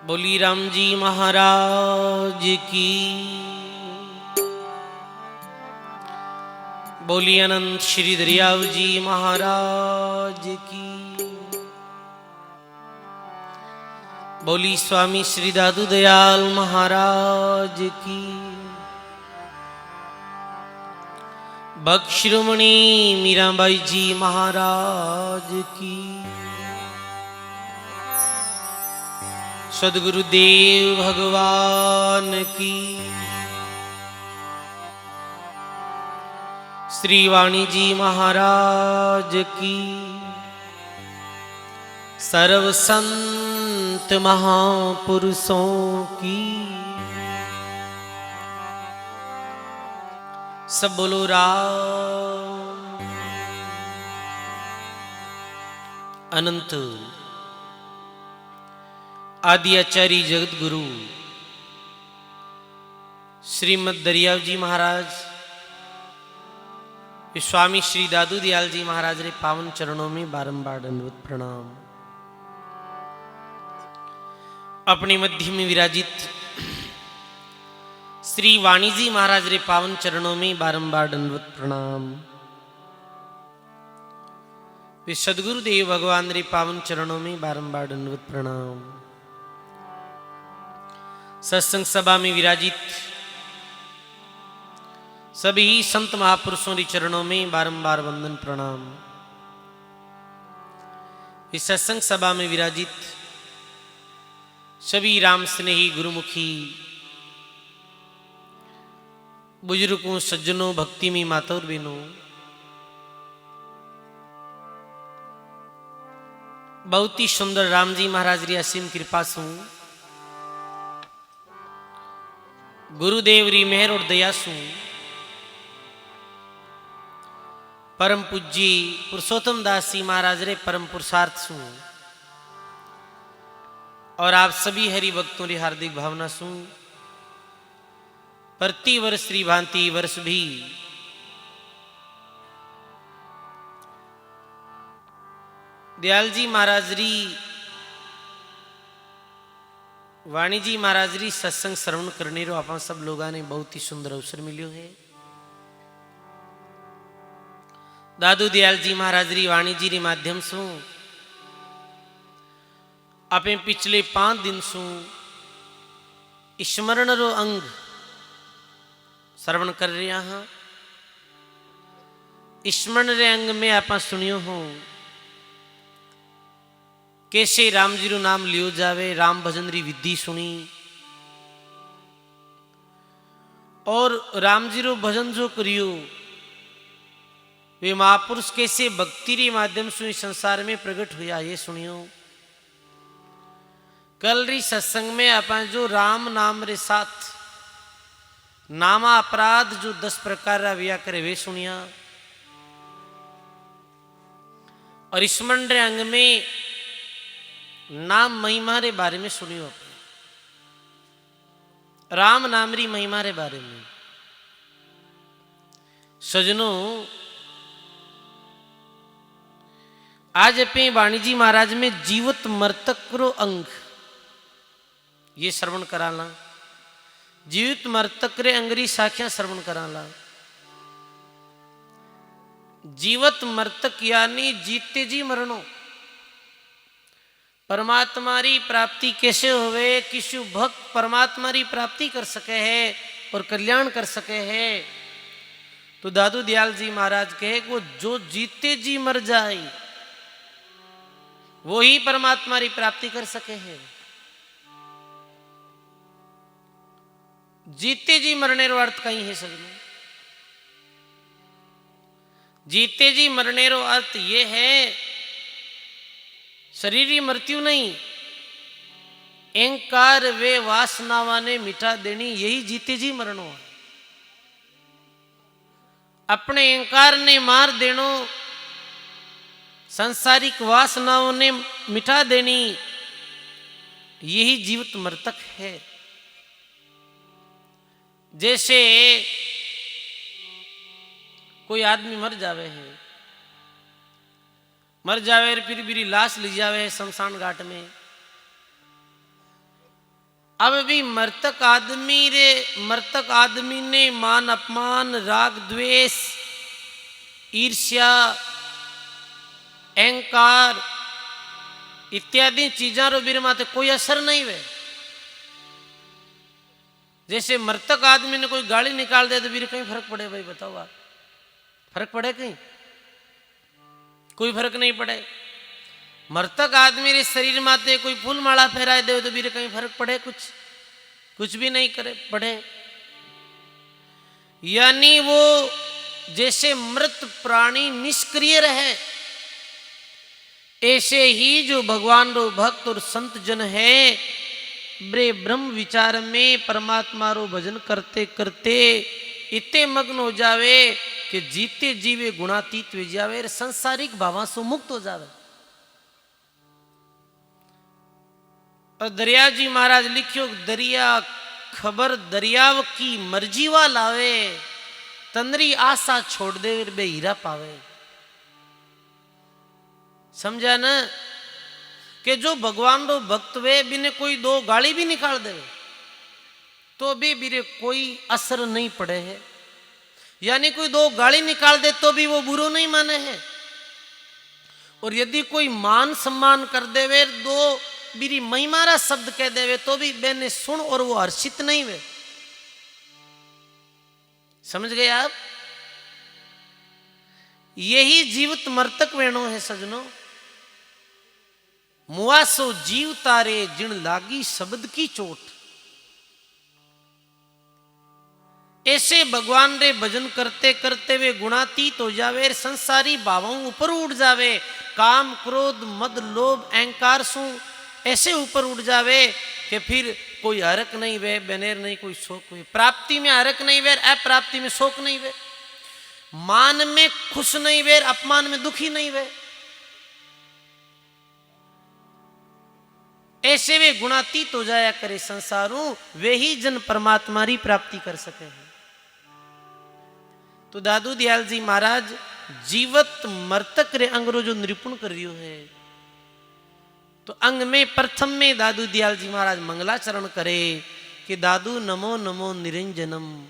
बोली राम जी महाराज की, बोली अनंत श्री दरियाव जी महाराज की, बोली स्वामी श्री दादू दयाल महाराज की, भक्शिरोमणि मीराबाई जी महाराज की, सदगुरुदेव भगवान की, श्री वाणी जी महाराज की, सर्व संत महापुरुषों की। सब बोलो राम। अनंत आदि आचार्य जगत गुरु श्रीमद दरियाव जी महाराज, स्वामी श्री दादू दयाल जी महाराज रे पावन चरणों में बारंबार दंडवत प्रणाम। अपने मध्य में विराजित श्री वाणी जी महाराज रे पावन चरणों में बारंबार दंडवत प्रणाम। वे सदगुरुदेव भगवान रे पावन चरणों में बारंबार दंडवत प्रणाम। सत्संग सभा में विराजित सभी संत महापुरुषों के चरणों में बारंबार वंदन प्रणाम। इस सत्संग सभा में विराजित सभी राम स्नेही गुरुमुखी बुजुर्गों, सज्जनों, भक्ति में माता और बहनों, बहुत ही सुंदर राम जी महाराज री असीम कृपा सु, गुरुदेव री मेहर और दया सु, परम पूज्य पुरुषोत्तम दास जी महाराज रे परम पुरुषार्थ सु और आप सभी हरि भक्तों री हार्दिक भावना सु प्रति वर्ष श्री भांति वर्ष भी दयाल जी महाराज री वाणी जी महाराज री सत्संग श्रवण करने रो आप सब लोगों ने बहुत ही सुंदर अवसर मिलो है। दादू दयाल जी महाराज री वाणी जी री माध्यम सु आपे पिछले 5 दिन सु स्मरण रो अंग श्रवण कर रहा हाँ। स्मरण रे अंग में आप सुनियो हो कैसे राम जी रो नाम लियो जावे, राम भजन री विधि सुनी और राम जी रो भजन जो करियो वे महापुरुष कैसे भक्ति रे माध्यम से संसार में प्रकट हुआ ये सुनियो। कल री सत्संग में अपन जो राम नाम रे साथ नामा अपराध जो 10 प्रकार रा व्या करे वे सुनिया और स्मरण रे अंग में नाम महिमा रे बारे में सुनियो। राम नाम री महिमा रे बारे में सजनों, आज अपने वाणी जी महाराज में जीवित मृतक रो अंग ये श्रवण कराला। जीवित मृतक रे अंगरी साखियां श्रवण कराला। जीवित मृतक यानी जीते जी मरणो परमात्मा री प्राप्ति कैसे होवे, किसी भक्त परमात्मा री प्राप्ति कर सके है और कल्याण कर सके है। तो दादू दयाल जी महाराज कहे वो जो जीते जी मर जाए वो ही परमात्मा री प्राप्ति कर सके है। जीते जी मरने रो अर्थ कहीं है सजनो। जीते जी मरने रो अर्थ ये है शरीर की मृत्यु नहीं, अहंकार वे वासनावा ने मिटा देनी, यही जीते जी मरणो है। अपने अहंकार ने मार देनो, सांसारिक वासनाओं ने मिटा देनी, यही जीवित मृतक है। जैसे कोई आदमी मर जावे है, मर जावे फिर भी लाश ले जावे शमशान घाट में, अब भी मृतक आदमी ने मान अपमान, राग द्वेष, ईर्ष्या, अहंकार इत्यादि चीजा रो बीर माते कोई असर नहीं वे। जैसे मृतक आदमी ने कोई गाली निकाल दे तो बीर कहीं फर्क पड़े? भाई बताओ आप, फर्क पड़े? कहीं कोई फर्क नहीं पड़े। मृतक आदमी रे शरीर माते कोई फूल माला फहराए दे तो बीर कहीं फर्क पड़े? कुछ भी नहीं करे पड़े। यानी वो जैसे मृत प्राणी निष्क्रिय रहे, ऐसे ही जो भगवान रो भक्त और संत जन है ब्रे ब्रह्म विचार में परमात्मा रो भजन करते करते इतने मग्न हो जावे कि जीते जीवे गुणातीत हो जावे, संसारिक भावों से मुक्त हो जावे। और दरिया जी महाराज लिखियो, दरिया खबर दरियाव की मर्जी वा लावे, तंद्री आशा छोड़ दे बे हीरा पावे। समझा ना कि जो भगवान रो भक्त वे बिने कोई दो गाली भी निकाल दे तो भी बिरे कोई असर नहीं पड़े है। यानी कोई दो गाली निकाल दे तो भी वो बुरो नहीं माने है। और यदि कोई मान सम्मान कर देवे, दो बिरी महिमारा शब्द कह देवे तो भी बेने सुन और वो हर्षित नहीं वे। समझ गए आप? यही जीवित मर्तक वेणो है सजनों। मुआसो जीव तारे जिण लागी शब्द की चोट। ऐसे भगवान रे भजन करते करते वे गुणातीत हो जावे, संसारी भावों ऊपर उठ जावे, काम क्रोध मद लोभ अहंकार सु ऐसे ऊपर उठ जावे कि फिर कोई हरक नहीं वे, बनेर नहीं कोई शोक हुए। प्राप्ति में हरक नहीं वे, अप्राप्ति में शोक नहीं वे, मान में खुश नहीं वे, अपमान में दुखी नहीं वे। ऐसे वे गुणातीत हो जाया करे संसारों, वे ही जन परमात्मा री प्राप्ति कर सके हैं। तो दादू दयाल जी महाराज जीवत मर्तक रे अंग रो जो निरूपण कर रियो है, तो अंग में प्रथम में दादू दयाल जी महाराज मंगलाचरण करे कि दादू नमो नमो निरंजनम,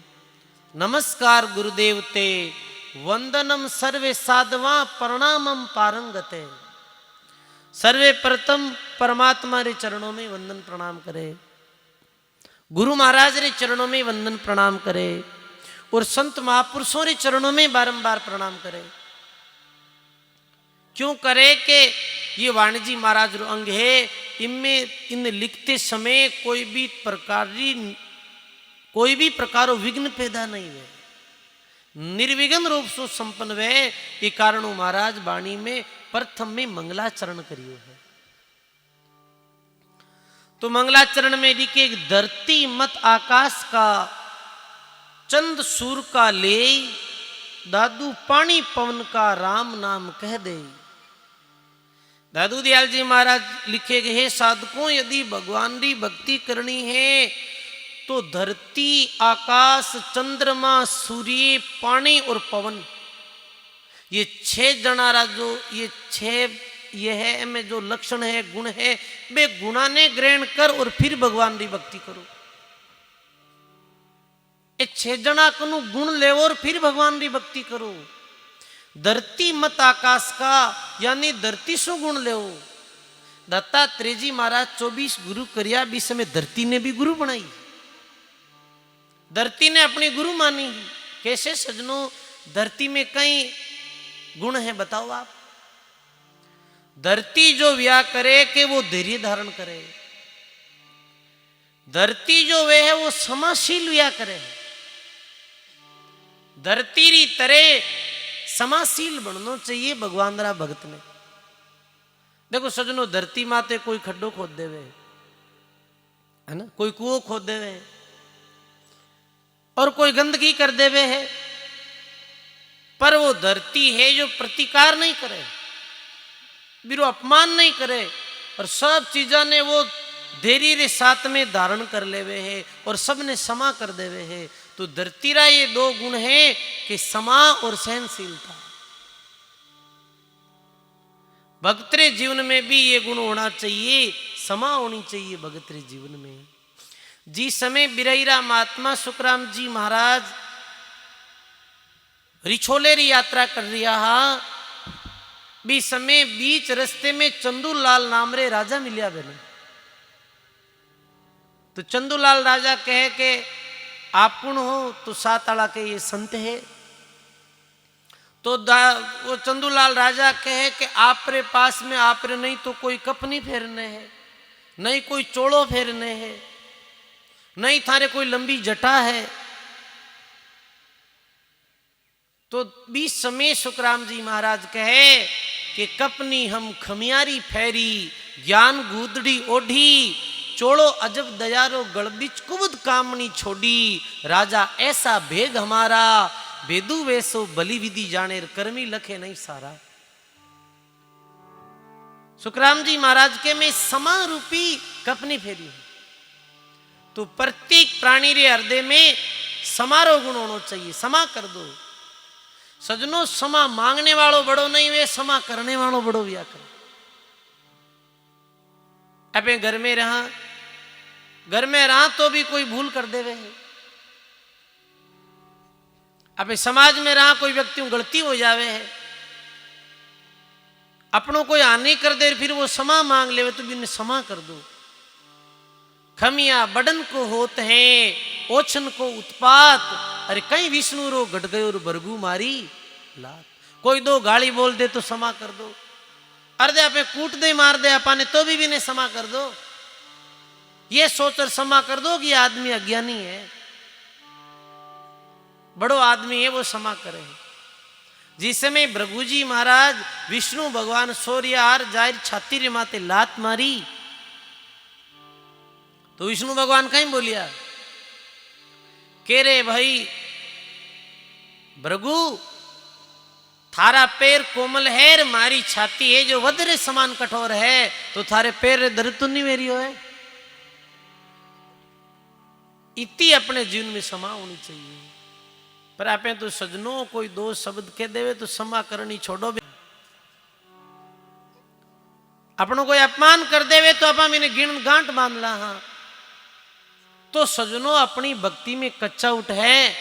नमस्कार गुरुदेव ते, वंदनम सर्वे साधवा प्रणामम पारंगते। सर्वे प्रथम परमात्मा रे चरणों में वंदन प्रणाम करे, गुरु महाराज रे चरणों में वंदन प्रणाम करे, और संत महापुरुषों रे चरणों में बारंबार प्रणाम करे। क्यों करे कि ये वाणिजी महाराज रो अंग है, इनमें इन लिखते समय कोई भी प्रकार विघ्न पैदा नहीं है, निर्विघ्न रूप से संपन्न वे। ये कारण महाराज वाणी में प्रथम में मंगलाचरण करियो है। तो मंगलाचरण में लिखे, धरती मत आकाश का चंद सूर का ले, दादू पानी पवन का राम नाम कह दे। दादू दयाल जी महाराज लिखे गए, हे साधकों, यदि भगवान की भक्ति करनी है तो धरती आकाश चंद्रमा सूर्य पानी और पवन, ये छह जनारा जो ये है में जो लक्षण है गुण है, वे गुणा ने ग्रहण कर और फिर भगवान की भक्ति करो। ये छह जना कनु गुण ले और फिर भगवान की भक्ति करो। धरती मत आकाश का यानी धरती सो गुण ले। दत्तात्रेय जी महाराज 24 गुरु करिया, बीच में धरती ने भी गुरु बनाई, धरती ने अपनी गुरु मानी। कैसे सजनों, धरती में कई गुण है बताओ आप। धरती जो व्या करे कि वो धैर्य धारण करे, धरती जो वे है वो समाशील व्या करे, धरती री तरह समाशील बनना चाहिए भगवान रा भगत ने। देखो सजनों, धरती माते कोई खड्डो खोद देवे है ना, कोई कुओं खोद देवे और कोई गंदगी कर देवे है, पर वो धरती है जो प्रतिकार नहीं करे, बिरो अपमान नहीं करे, और सब चीजा ने वो धैर्य रे साथ में धारण कर लेवे है और सब ने क्षमा कर देवे है। तो धरती रा ये दो गुण है कि क्षमा और सहनशीलता। भक्तरे जीवन में भी ये गुण होना चाहिए, क्षमा होनी चाहिए भगत रे जीवन में। जिस समय बिरैरा महात्मा सुखराम जी महाराज रिछोले री यात्रा कर रिया हा, भी समय बीच रस्ते में चंदूलाल नाम रे राजा मिलिया बेने। तो चंदूलाल राजा कहे के आप कौन हो? तो सात आला के ये संत है। तो वो चंदूलाल राजा कहे कि आप रे पास में आप रे नहीं तो कोई कप नहीं फेरने है, नहीं कोई चोड़ो फेरने है, नहीं थारे कोई लंबी जटा है। तो बीस समय सुखराम जी महाराज कहे कि कपनी हम खमियारी फेरी, ज्ञान गूदड़ी ओढ़ी, चोड़ो अजब दयारो गड़बिच कुबुद कामनी छोड़ी, राजा ऐसा भेद हमारा, भेदू वैसो बलि विधि जाने कर्मी लखे नहीं सारा। सुखराम जी महाराज के में समा रूपी कपनी फेरी है। तो प्रत्येक प्राणी रे हृदय में समारो गुण होना चाहिए। समा कर दो सजनो, समा मांगने वालों बड़ो नहीं वे, समा करने वालों बड़ो व्या कर। अबे घर में रहा तो भी कोई भूल कर देवे है। अबे समाज में रहा कोई व्यक्ति गलती हो जावे है, अपनों कोई हानि कर दे, फिर वो समा मांग ले तो भी समा कर दो। खमिया बडन को होत है, ओछन को उत्पात, अरे कहीं विष्णु रो घट गयो और बरगू मारी लात। कोई दो गाली बोल दे तो समा कर दो, अर्धे आपे कूट दे मार दे अपाने तो भी ने समा कर दो। ये सोचकर समा कर दो कि आदमी अज्ञानी है, बड़ो आदमी है वो समा करे। जिस समय भृगुजी महाराज विष्णु भगवान सूर्यार जाहिर छाती रे माते लात मारी, तो विष्णु भगवान कहीं बोलिया के रे भाई भृगु, थारा पैर कोमल है, मारी छाती है जो वज्र समान कठोर है, तो थारे पैर दर्द तो नहीं मेरी हो है। इतनी अपने जीवन में समा होनी चाहिए। पर आप तो सजनों कोई दो शब्द कह देवे तो समा करनी छोड़ो। अपनों कोई अपमान कर देवे तो अपा मैंने गिण गांठ बांध ला। हाँ तो सजनों अपनी भक्ति में कच्चा उठ है,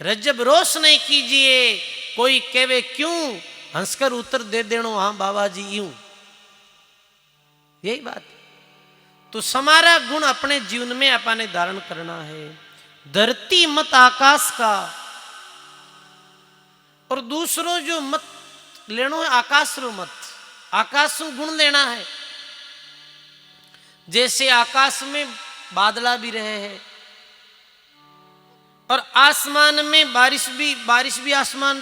रज्जब रोष नहीं कीजिए। कोई कहवे क्यों, हंसकर उत्तर दे देनो हाँ बाबा जी यूं, यही बात। तो समारा गुण अपने जीवन में अपने धारण करना है। धरती मत आकाश का, और दूसरो जो मत लेनो है आकाश रो मत, आकाश रो गुण लेना है। जैसे आकाश में बादला भी रहे हैं और आसमान में बारिश भी आसमान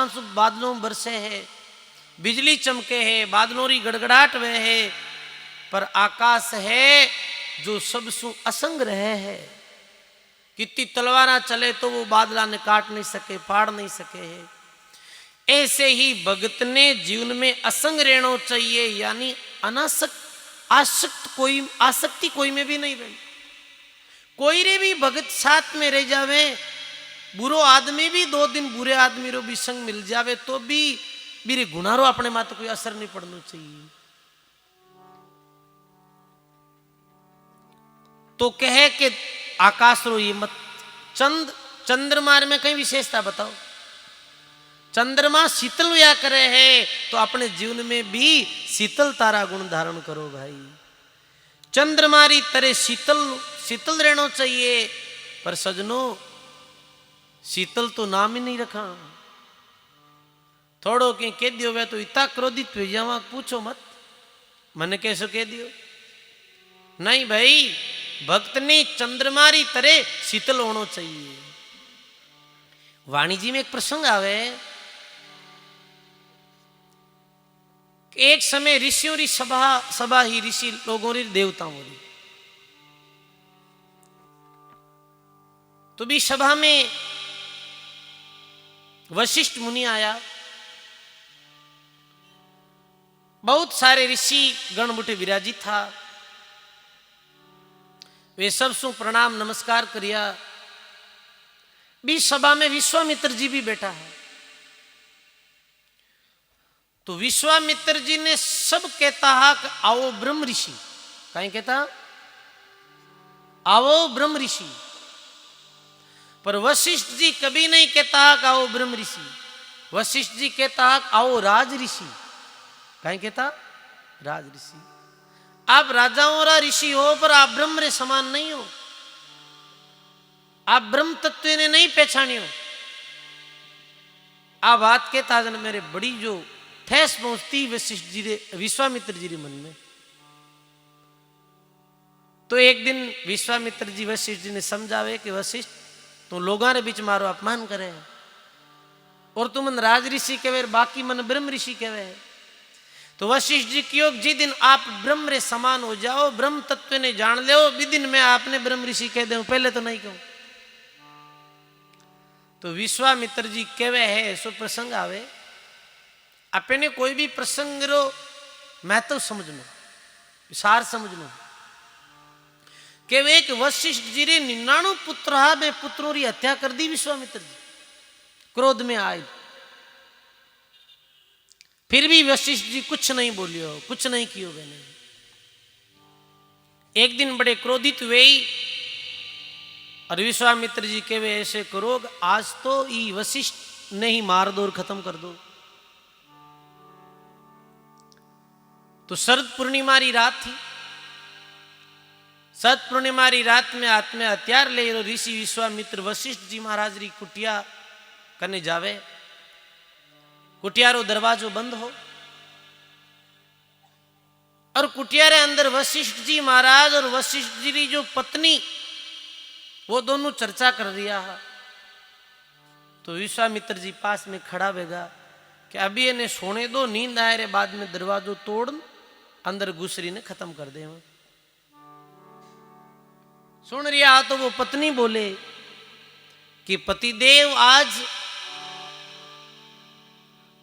से बादलों बरसे है, बिजली चमके है, बादलों री गड़गड़ाहट वे है। पर आकाश है जो सब सु असंग रहे है। कितनी तलवारा चले तो वो बादला ने काट नहीं सके, फाड़ नहीं सके है। ऐसे ही भगत ने जीवन में असंग रहना चाहिए, यानी आसक्ति कोई में भी नहीं रहनी। कोई रे भी भगत साथ में रह जावे, बुरो आदमी भी 2 दिन बुरे आदमी रो भी संग मिल जावे तो भी मेरे गुनारो अपने माते कोई असर नहीं पड़ना चाहिए। तो कहे कि आकाश रो ये मत। चंद्रमा में कई विशेषता बताओ। चंद्रमा शीतल हुआ करे है तो अपने जीवन में भी शीतल तारा गुण धारण करो भाई। चंद्रमा री तरह शीतल रहना चाहिए। पर सजनों शीतल तो नाम ही नहीं रखा। थोड़ो के कह दियो वे तो इतना क्रोधित हो जावा, पूछो मत मैंने कैसे कह दियो। नहीं भाई, भक्त ने चंद्रमा री तरह शीतल होना चाहिए। वाणी जी में एक प्रसंग आवे, एक समय ऋषियों री सभा ही ऋषि लोगों री देवताओं री। तो भी सभा में वशिष्ठ मुनि आया, बहुत सारे ऋषि गण मुटे विराजित था। वे सब सु प्रणाम नमस्कार करिया। भी सभा में विश्वामित्र जी भी बैठा है। तो विश्वामित्र जी ने सब कहता है कि आओ ब्रह्म ऋषि, कहीं कहता आओ ब्रह्म ऋषि। पर वशिष्ठ जी कभी नहीं कहता कि आओ ब्रह्म ऋषि, वशिष्ठ जी कहता आओ राज ऋषि। कहीं कहता राज ऋषि। आप राजाओं रा ऋषि हो पर आप ब्रह्म रे समान नहीं हो, आप ब्रह्म तत्व ने नहीं पहचानियो। आ बात के ताजन मेरे बड़ी जो ठेस पहुंचती वशिष्ठ जी रे विश्वामित्र जी रे मन में। तो एक दिन विश्वामित्र जी वशिष्ठ जी ने समझावे कि वशिष्ठ तू लोगों रे बीच मारो अपमान करे और तुम मन राज ऋषि कहवे, बाकी मन ब्रह्म ऋषि कहवे। तो वशिष्ठ जी क्यों जी दिन आप ब्रह्म रे समान हो जाओ, ब्रह्म तत्व ने जान लो, विदिन में आपने ब्रह्म ऋषि कह दे, पहले तो नहीं कहूं। तो विश्वामित्र जी कहवे है सो प्रसंग आवे, अपने कोई भी प्रसंग रो महत्व समझनो, विसार समझनो। कहवे कि वशिष्ठ जी रे 99 पुत्र हा, बे पुत्रों री हत्या कर दी विश्वामित्र जी, क्रोध में आए। फिर भी वशिष्ठ जी कुछ नहीं बोलियो, कुछ नहीं कियो मैंने। एक दिन बड़े क्रोधित हुए और विश्वामित्र जी कहवे ऐसे करो आज तो ई वशिष्ठ ने ही मार दो और खत्म कर दो। तो शरद पूर्णिमा री रात थी। शरद पूर्णिमा री रात में आत्मे हथियार ले ऋषि विश्वामित्र वशिष्ठ जी महाराज री कुटिया करने जावे। कुटिया रो दरवाजो बंद हो और कुटिया रे अंदर वशिष्ठ जी महाराज और वशिष्ठ जी री जो पत्नी वो दोनों चर्चा कर रिया है। तो विश्वामित्र जी पास में खड़ा बेगा कि अभी इन्हें सोने दो, नींद आए रे बाद में दरवाजो तोड़ अंदर घुसरी ने खत्म कर दे। सुन रिया तो वो पत्नी बोले कि पतिदेव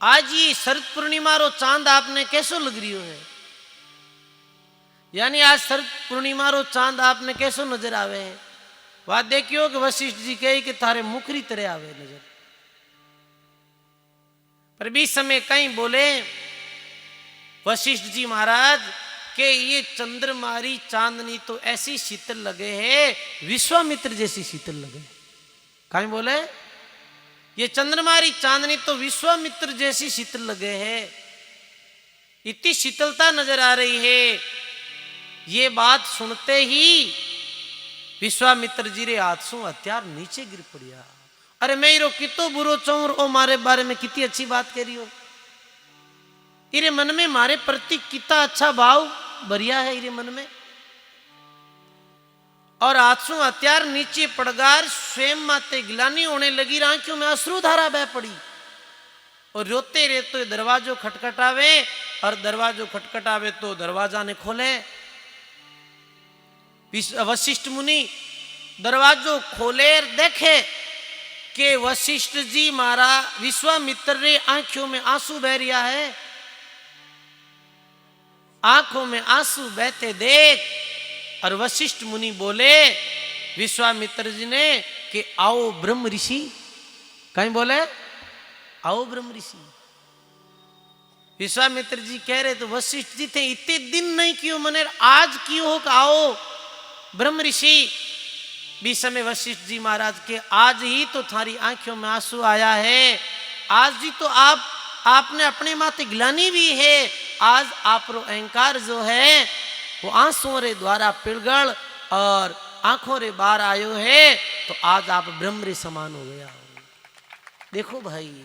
आज ये शरद पूर्णिमा रो चांद आपने कैसो लग रियो है, यानी आज शरद पूर्णिमा रो चांद आपने कैसो नजर आवे है। वह देखियो कि वशिष्ठ जी कहे कि थारे मुखरी तरह आवे नजर। पर बीच समय कहीं बोले वशिष्ठ जी महाराज के ये चंद्रमारी चांदनी तो ऐसी शीतल लगे है, विश्वामित्र जैसी शीतल लगे। कहीं बोले ये चंद्रमारी चांदनी तो विश्वामित्र जैसी शीतल लगे है, इतनी शीतलता नजर आ रही है। ये बात सुनते ही विश्वामित्र जी रे हाथ सु हथियार नीचे गिर पड़िया। अरे मैं रो कितो बुरो चौर ओ मारे बारे में कितनी अच्छी बात कह रही हो, इरे मन में मारे प्रति कितना अच्छा भाव भरिया है इरे मन में। और आंसू हथियार नीचे पड़गार स्वयं माते गिलानी होने लगी, आंखों में अश्रुधारा बह पड़ी और रोते रहते दरवाजो खटखटावे और दरवाजो खटखटावे तो दरवाजा ने खोले। वशिष्ठ मुनि दरवाजो खोले देखे कि वशिष्ठ जी मारा विश्वामित्र रे आंखों में आंसू बह रिया है। आंखों में आंसू बहते देख और वशिष्ठ मुनि बोले विश्वामित्र जी ने कि आओ ब्रह्म ऋषि। कहीं बोले आओ ब्रह्म ऋषि। विश्वामित्र जी कह रहे तो वशिष्ठ जी थे इतने दिन नहीं क्यों मने आज क्यों हो आओ ब्रह्म ऋषि। बीच समय वशिष्ठ जी महाराज के आज ही तो थारी आंखों में आंसू आया है, आज ही तो आपने अपने माथे गिलानी भी है, आज आप रो अहंकार जो है वो आंसुओं रे द्वारा पिघल और आंखों रे बाहर आयो है, तो आज आप ब्रह्म रे समान हो गया। देखो भाई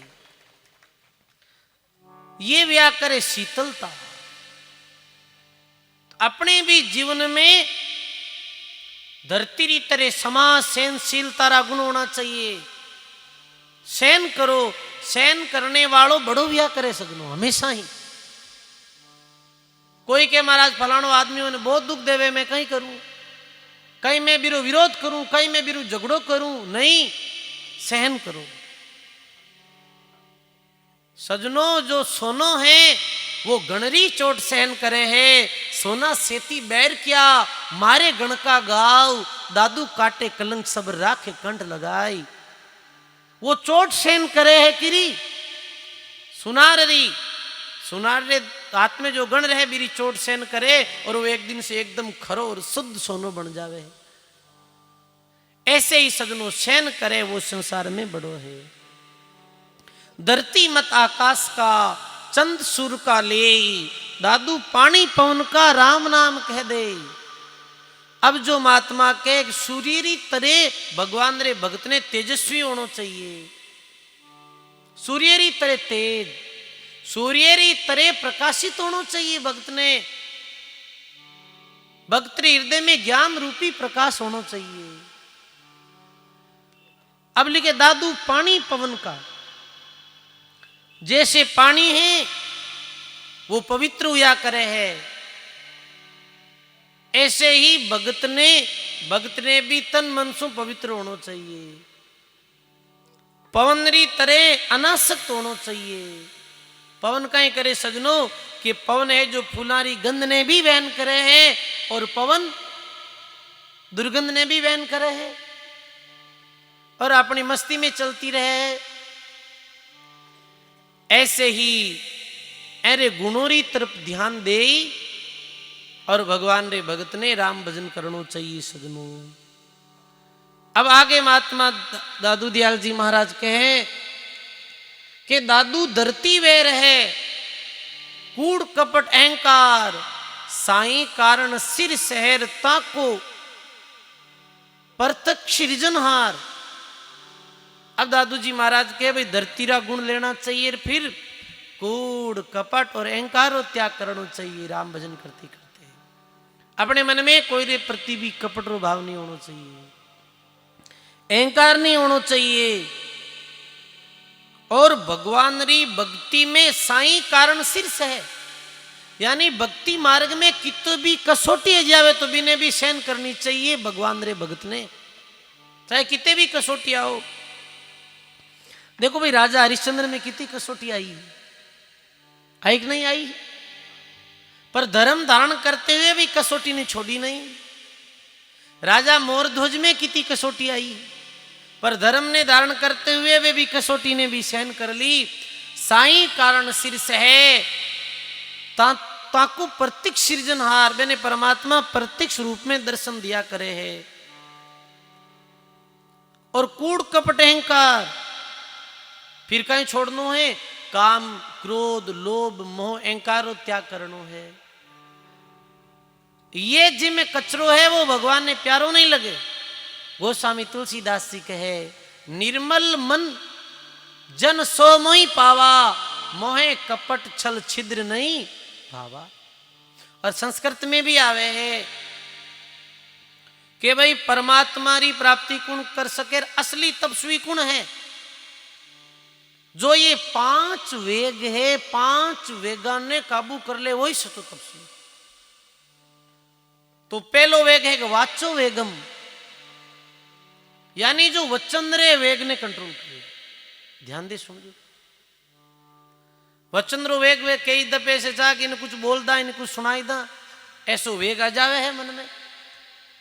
ये व्या करे शीतलता। अपने भी जीवन में धरती री तरह समाज सहनशीलता रा गुण होना चाहिए। सहन करो, सहन करने वालों बड़ो व्या करे सकनो हमेशा ही। कोई के महाराज फलाणो आदमियों ने बहुत दुख देवे, मैं कहीं करूं, कहीं मैं बिरो विरोध करूं, कहीं मैं बिरो झगड़ो करूं, नहीं, सहन करो। सजनो जो सोनो है वो गणरी चोट सहन करे है, सोना सेती बैर क्या मारे गण का गाव, दादू काटे कलंक सब राखे कंठ लगाई। वो चोट सहन करे है किरी सुनार रे हाथ में जो गण रहे मेरी चोट सहन करे और वो एक दिन से एकदम खरो और शुद्ध सोनो बन जावे। ऐसे ही सजनों सहन करे वो संसार में बड़ो है। धरती मत आकाश का चंद सूर का ले, दादू पानी पवन का राम नाम कह दे। अब जो महात्मा के सूर्यरी तरह भगवान रे भगत ने तेजस्वी होना चाहिए, सूर्यरी तरह तेज, सूर्यरी तरह प्रकाशित होना चाहिए भक्त ने। भक्त हृदय में ज्ञान रूपी प्रकाश होना चाहिए। अब लिखे दादू पानी पवन का, जैसे पानी है वो पवित्र हुआ करे है, ऐसे ही भगत ने भी तन मन से पवित्र होना चाहिए। पवन री तरह अनासक्त होना चाहिए। पवन कहीं करे सजनों कि पवन है जो फूलारी गंध ने भी वहन करे है और पवन दुर्गंध ने भी वहन करे है और अपनी मस्ती में चलती रहे। ऐसे ही अरे गुणों री तरफ ध्यान दे और भगवान रे भगत ने राम भजन करना चाहिए सजनों। अब आगे महात्मा दादू दयाल जी महाराज कहे कि दादू धरती वे रहे, कूड़ कपट अहंकार, साई कारण सिर शहर ताको प्रत्यक्ष सृजनहार। अब दादू जी महाराज कहे भाई धरती रा गुण लेना चाहिए, फिर कूड़ कपट और अहंकार और त्याग करना चाहिए। राम भजन करते करते अपने मन में कोई रे प्रति भी कपट रो भाव नहीं होना चाहिए, अहंकार नहीं होना चाहिए। और भगवान री भक्ति में साई कारण शीर्ष है, यानी भक्ति मार्ग में कितो भी कसौटी आ जावे तो भी ने भी सहन करनी चाहिए भगवान रे भगत ने, चाहे कितने भी कसौटी आओ। देखो भाई राजा हरिश्चंद्र में कितनी कसौटी आई कि नहीं आई, पर धर्म धारण करते हुए भी कसौटी ने छोड़ी नहीं। राजा मोरध्वज में कितनी कसौटी आई, पर धर्म ने धारण करते हुए वे भी कसौटी ने भी सहन कर ली। साई कारण शीर्ष है ताकू प्रत्यक्ष सृजनहार, मैंने परमात्मा प्रत्यक्ष रूप में दर्शन दिया करे है। और कूड़ कपट अहंकार फिर कहीं छोड़नो है, काम क्रोध लोभ मोह अहंकार त्याग करनो है। ये जिनमें कचरो है वो भगवान ने प्यारो नहीं लगे। गोस्वामी तुलसीदास जी कहे निर्मल मन जन सो मोहि पावा, मोहे कपट छल छिद्र नहीं भावा। और संस्कृत में भी आवे है कि भाई परमात्मा री प्राप्ति कौन कर सके, असली तपस्वी कौन है जो ये 5 वेग है, 5 वेगा ने काबू कर ले, वही सतो तपस्वी। तो पहलो वेग है वाचो वेगम, यानी जो वचन रे वेग ने कंट्रोल करे। ध्यान दे समझो, वचन रो वेग वे कई दफे से चाह कि इन्हें कुछ बोल दा, इन्हें कुछ सुनाई दा, ऐसो वेग आ जावे है मन में।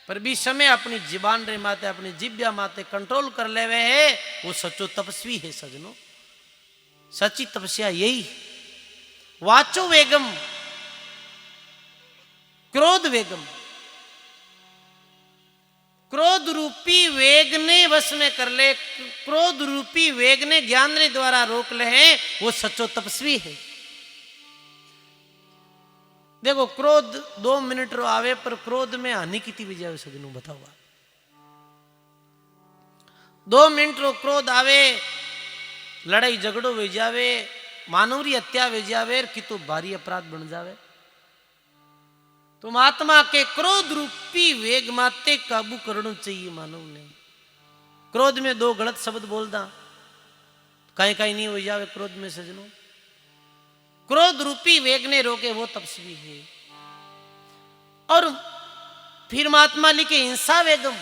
पर भी समय अपनी जीवान रे माते, अपनी जिब्या माते कंट्रोल कर लेवे है, वो सच्चो तपस्वी है सजनो। सच्ची तपस्या यही। वाचो वेगम, क्रोध वेगम, क्रोध रूपी वेग ने वश में कर ले, क्रोध रूपी वेग ने ज्ञान रे द्वारा रोक ले है, वो सच्चो तपस्वी है। देखो क्रोध 2 मिनट रो आवे, पर क्रोध में हानि कितनी भी जावे सजनों बताओ। 2 मिनट रो क्रोध आवे, लड़ाई झगड़ो वे जावे, मानवरी हत्या वे जावे, कितो भारी अपराध बन जावे। तो महात्मा के क्रोध रूपी वेग माते काबू करना चाहिए मानव ने। क्रोध में 2 गलत शब्द बोलदा कहीं कहीं नहीं हो जावे क्रोध में सजनों। क्रोध रूपी वेग ने रोके वो तपस्वी है। और फिर महात्मा लिखे हिंसा वेगम,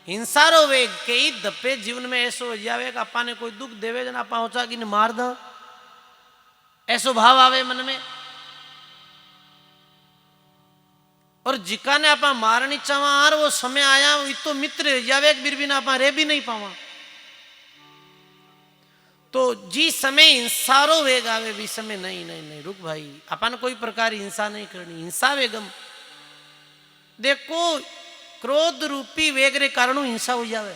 हिंसारो वेग कई दफे जीवन में ऐसो हो जावे कि आपा ने कोई दुख देवे जना पहुंचा कि मार दा, ऐसो भाव आवे मन में। और जिका ने आपा मारनी चावा और वो समय आया तो मित्र जावे बिर भी ना आपा रे भी नहीं पावा। तो जी समय हिंसारो वेग आवे भी समय नहीं नहीं नहीं रुक भाई, अपन कोई प्रकार हिंसा नहीं करनी। हिंसा वेगम देखो क्रोध रूपी वेग रे कारण हिंसा हो जावे।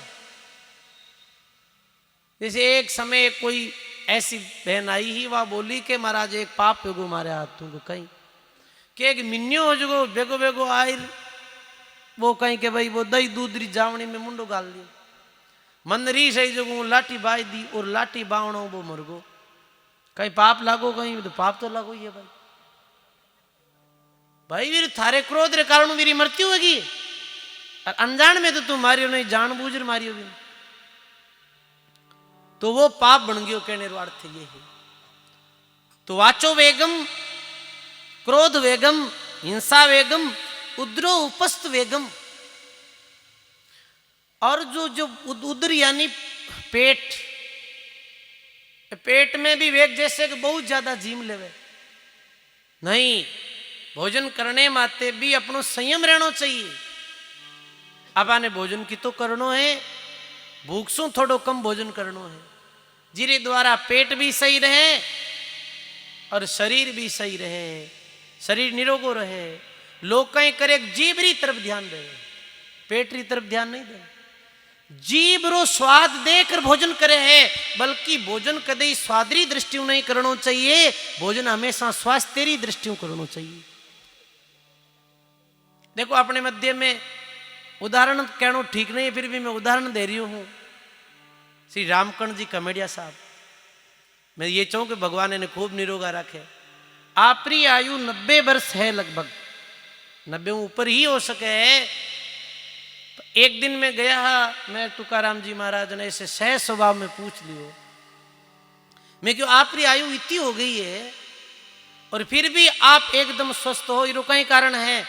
जैसे एक समय कोई ऐसी बहन आई ही, वह बोली कि महाराज एक पाप होगो मारे हाथों को कहीं कि एक मिन्यो हो जगो बेगो बेगो आयर वो कहीं के भाई वो दही दूधरी जावनी में मुंडो गाल दियो, मन री सही जगो लाठी बाई दी और लाठी बावणो वो मरगो। कहीं पाप लागो, कहीं तो पाप तो लागो ही है भाई। भाई वीर थारे क्रोध रे कारण मेरी मृत्यु होगी, और अनजान में तो तू मारियो नहीं, जानबूझ मारियो भी, तो वो पाप बन गयो। कहने रो अर्थ ये है। तो वाचो वेगम, क्रोध वेगम, हिंसा वेगम, उद्रो उपस्थ वेगम। और जो उदर यानी पेट, पेट में भी वेग जैसे कि बहुत ज्यादा जीम लेवे नहीं। भोजन करने माते भी अपनो संयम रहना चाहिए। आपने भोजन की तो करनो है, भूख सु थोड़ो कम भोजन करनो है, जिरे द्वारा पेट भी सही रहे और शरीर भी सही रहे, शरीर निरोगो रहे। लोग कहीं करे जीभ री तरफ ध्यान दे, पेट री तरफ ध्यान नहीं दे। जीभ रो स्वाद देकर भोजन करे है, बल्कि भोजन कदे स्वादरी दृष्टि नहीं करना चाहिए, भोजन हमेशा स्वास्थ्य री दृष्टि करना चाहिए। देखो अपने मध्य में उदाहरण कहना ठीक नहीं है, फिर भी मैं उदाहरण दे रही हूं। श्री रामकर्ण जी कमेडिया साहब, मैं ये चाहूं कि भगवान ने खूब निरोगा रखे। आपरी आयु 90 वर्ष है, लगभग 90 ऊपर ही हो सके है। तो एक दिन में गया मैं तुकाराम जी महाराज ने ऐसे सहज स्वभाव में पूछ लियो, मैं क्यों आपरी आयु इतनी हो गई है और फिर भी आप एकदम स्वस्थ हो, ये कई कारण है।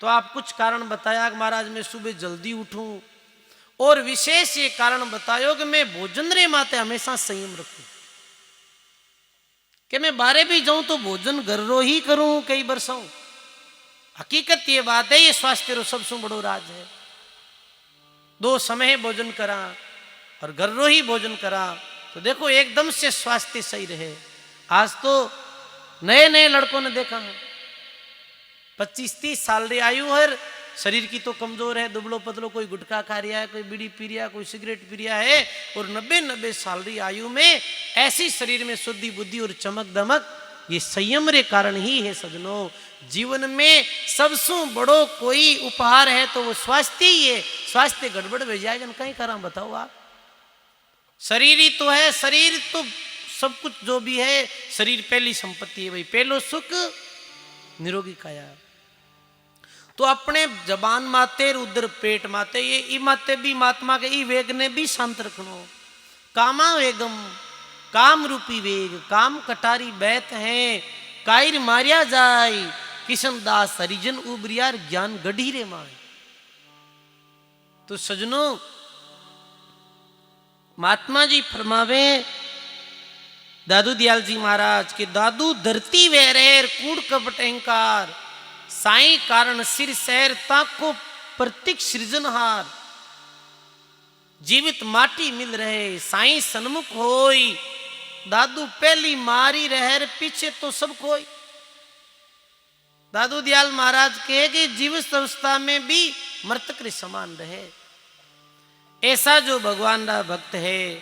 तो आप कुछ कारण बताया कि महाराज मैं सुबह जल्दी उठूं, और विशेष ये कारण बतायो कि मैं भोजन रे माते हमेशा संयम रखूं, कि मैं बारे भी जाऊं तो भोजन घर रो ही करूं कई बरसों। हकीकत ये बात है, ये स्वास्थ्य रो सबसे बड़ो राज है। 2 समय भोजन करा और घर रो ही भोजन करा तो देखो एकदम से स्वास्थ्य सही रहे। आज तो नए नए लड़कों ने देखा है 25-30 साल री आयु है, शरीर की तो कमजोर है, दुबलो पतलो, कोई गुटखा खा रिया है, कोई बीड़ी पी रिया, कोई सिगरेट पी रिया है, और 90 साल री आयु में ऐसी शरीर में शुद्धि बुद्धि और चमक दमक, ये संयम रे कारण ही है। सजनों, जीवन में सबसे बड़ो कोई उपहार है तो वो स्वास्थ्य ही है। स्वास्थ्य गड़बड़ हो जाए जन कहीं करा बताओ आप। शरीर ही तो है, शरीर तो सब कुछ जो भी है, शरीर पहली संपत्ति है भाई, पहलो सुख निरोगी काया। तो अपने जबान माते उधर पेट माते, ये ई माते भी महात्मा के ई वेग ने भी शांत रखनो। कामा वेगम, काम रूपी वेग, काम कटारी बैत है, कायर मारिया जाय, किशन दास हरिजन उबरियार ज्ञान गढ़ी रे माए। तो सजनों, महात्मा जी फरमावे दादू दयाल जी महाराज के, दादू धरती वेरेर कूड़ कपट अहंकार, साई कारण सिर सैर ताको प्रतीक सृजनहार। जीवित माटी मिल रहे साई सन्मुख होई, दादू पहली मारी रहर पीछे तो सब कोई। दादू दयाल महाराज कहे कि जीवित अवस्था में भी मृतक के समान रहे। ऐसा जो भगवान का भक्त है,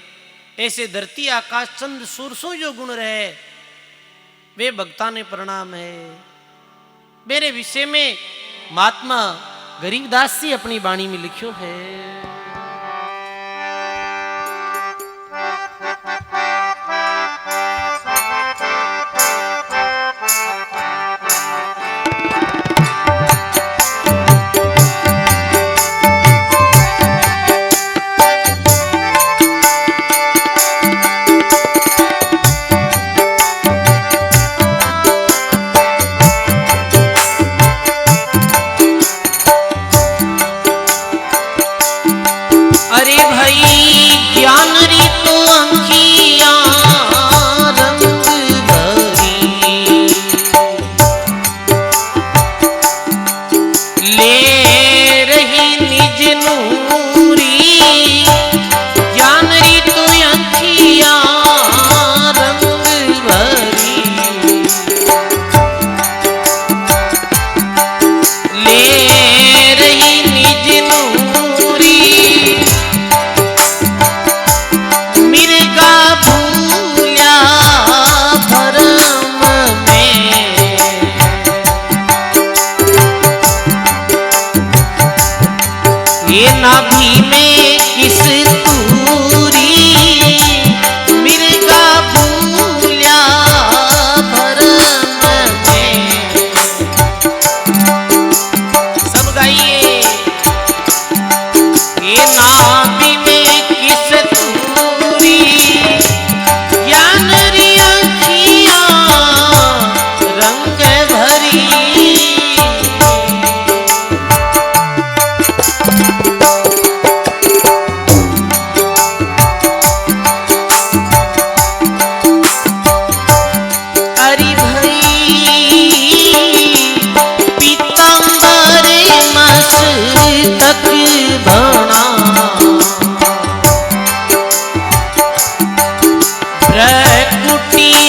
ऐसे धरती आकाश चंद्र सूरसों जो गुण रहे, वे भक्ता ने प्रणाम है। मेरे विषय में महात्मा गरीबदास जी अपनी वाणी में लिखियो है,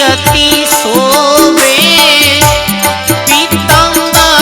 अति सोवे पीतांबर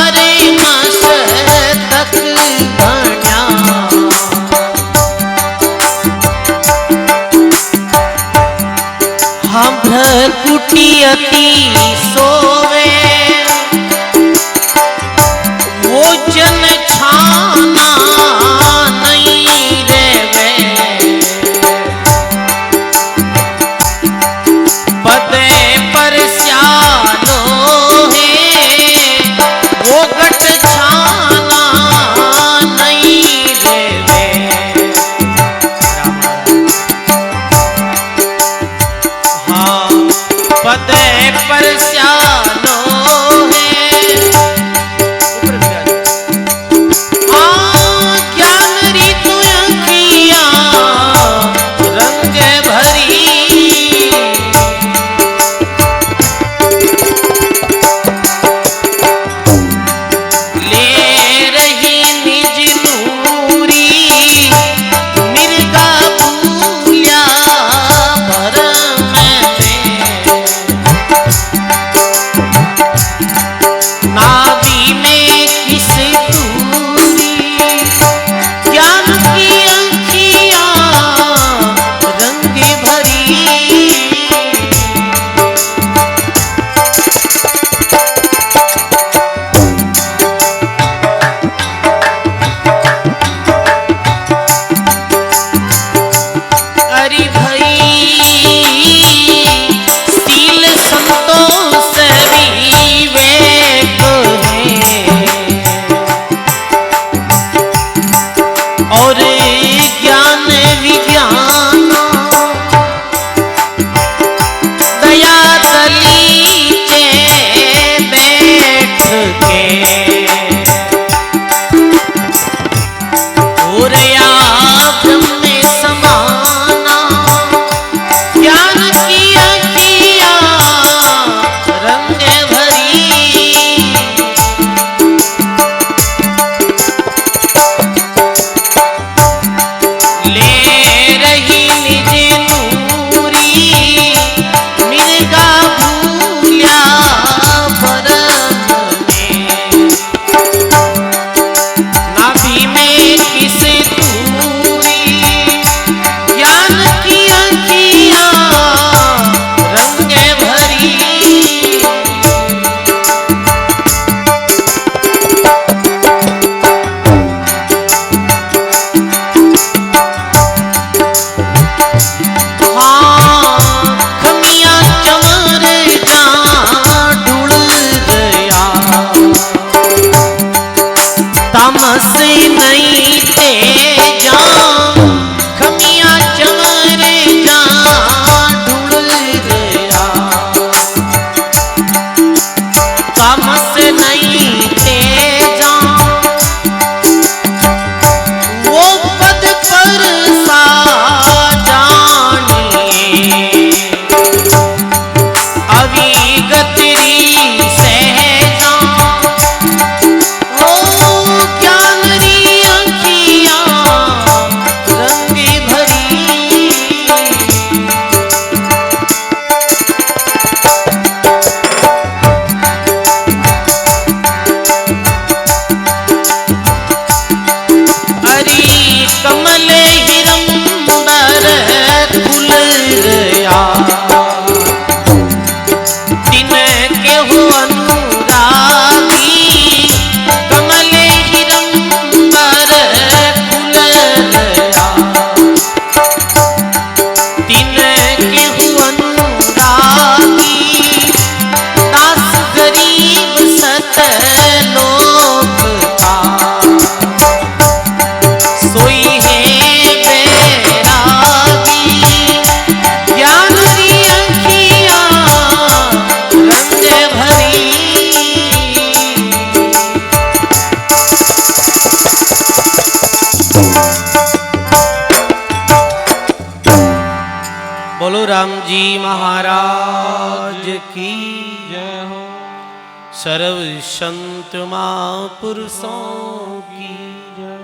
सर्व संत महापुरुषों की जय।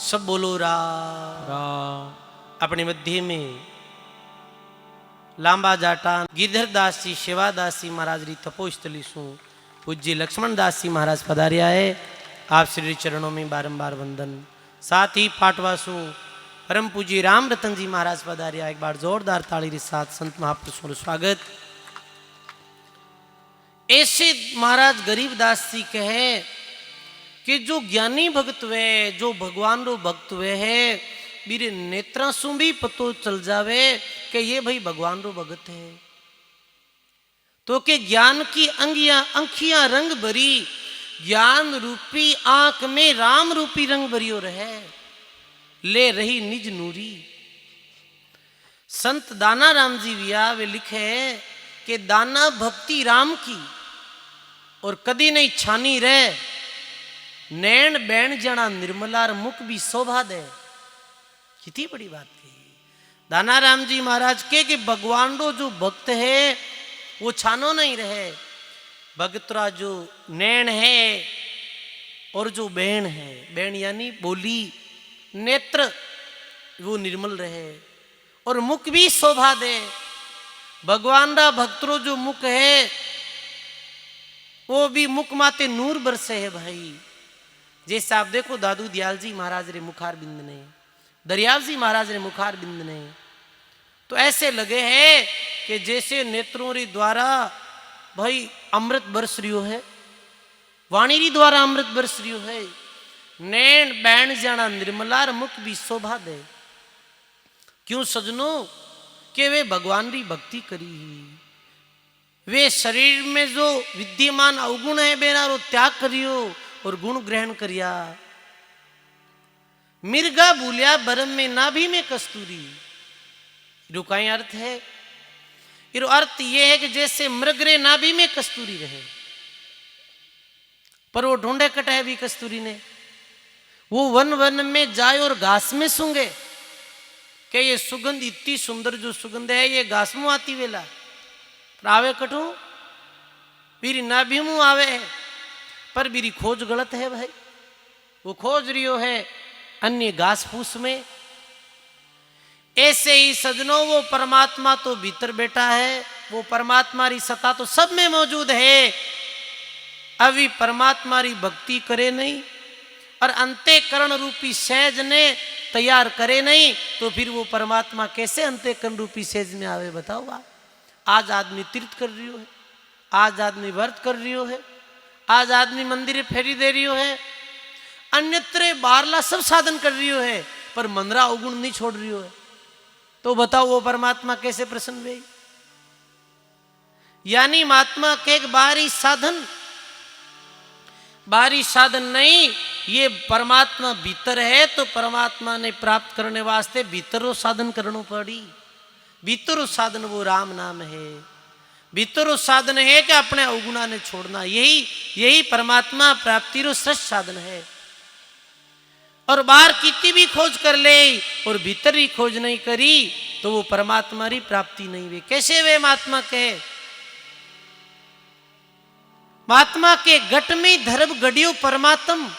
सब बोलो राम। अपने मध्य में लांबा जाटा गिरधरदास जी सेवादास जी महाराज री तपोस्थली शू पूज्य लक्ष्मणदास जी महाराज पधारिया है। आप श्री चरणों में बारंबार वंदन। साथ ही पाटवासु परम पूज्य राम रतन जी महाराज पधारिया। एक बार जोरदार ताली के साथ संत महापुरुषों स्वागत। ऐसे महाराज गरीबदास जी कहे कि जो ज्ञानी भक्त वे, जो भगवान रो भक्त वे है, मेरे नेत्रा सु भी पतो चल जावे कि ये भाई भगवान रो भगत है। तो के ज्ञान की अंखियां रंग भरी, ज्ञान रूपी आंख में राम रूपी रंग भरियो रहे, ले रही निज नूरी। संत दाना राम जी विया वे लिखे कि दाना भक्ति राम की और कदी नहीं छानी रहे, नैन बैण जना निर्मलार मुख भी शोभा दे। कितनी बड़ी बात कही दाना राम जी महाराज के भगवान रो जो भक्त है वो छानो नहीं रहे। भगतरा जो नैन है और जो बैण है, बैण यानी बोली, नेत्र वो निर्मल रहे और मुख भी शोभा दे। भगवान रा भक्तरो जो मुख है वो भी मुख माते नूर बरसे है भाई। जैसे आप देखो दादू दयाल जी महाराज रे मुखार बिंद ने, दरियाव जी महाराज रे मुखार बिंद ने, तो ऐसे लगे हैं कि जैसे नेत्रों रे द्वारा भाई अमृत बरस रियो है, वाणी री द्वारा अमृत बरस रियो है। नैन बैण जाना निर्मलार मुख भी शोभा दे। क्यों सजनो कि वे भगवान री भक्ति करी ही, वे शरीर में जो विद्यमान अवगुण है बेरा रो त्याग करियो और गुण ग्रहण करिया। मिर्गा भूलिया बरम में नाभि में कस्तूरी। रुकाई अर्थ है, इरो अर्थ ये है कि जैसे मृग रे नाभि में कस्तूरी रहे, पर वो ढूंढे कटाए भी कस्तूरी ने। वो वन वन में जाए और घास में सूंघे कि ये सुगंध इतनी सुंदर जो सुगंध है ये घास मुँह आती वेला, पर आवे कटू बीरी नाभि मुँह आवे है, पर बीरी खोज गलत है भाई। वो खोज रियो है अन्य घास फूस में। ऐसे ही सजनों वो परमात्मा तो भीतर बैठा है, वो परमात्मा री सत्ता तो सब में मौजूद है। अभी परमात्मा री भक्ति करे नहीं और अंतःकरण रूपी सहज ने तैयार करे नहीं, तो फिर वो परमात्मा कैसे अंतःकरण रूपी सहज में आवे बताओ आप। आज आदमी तीर्थ कर रही है, आज आदमी व्रत कर रही है, आज आदमी मंदिर फेरी दे रही है, अन्यत्र बारला सब साधन कर रही है, पर मंदरा अवगुण नहीं छोड़ रही है। तो बताओ वो परमात्मा कैसे प्रसन्न हुए। यानी महात्मा के एक बाहरी साधन नहीं, ये परमात्मा भीतर है, तो परमात्मा ने प्राप्त करने वास्ते भीतरो साधन करना पड़ी। भीतरो साधन वो राम नाम है, भीतरो साधन है कि अपने अवगुणा ने छोड़ना। यही परमात्मा प्राप्ति रो श्रेष्ठ साधन है। और बाहर कितनी भी खोज कर ले और भीतर ही खोज नहीं करी तो वो परमात्मा री प्राप्ति नहीं वे। कैसे वे महात्मा कहे, महात्मा के घट में धर्म गढ़ियो परमात्म,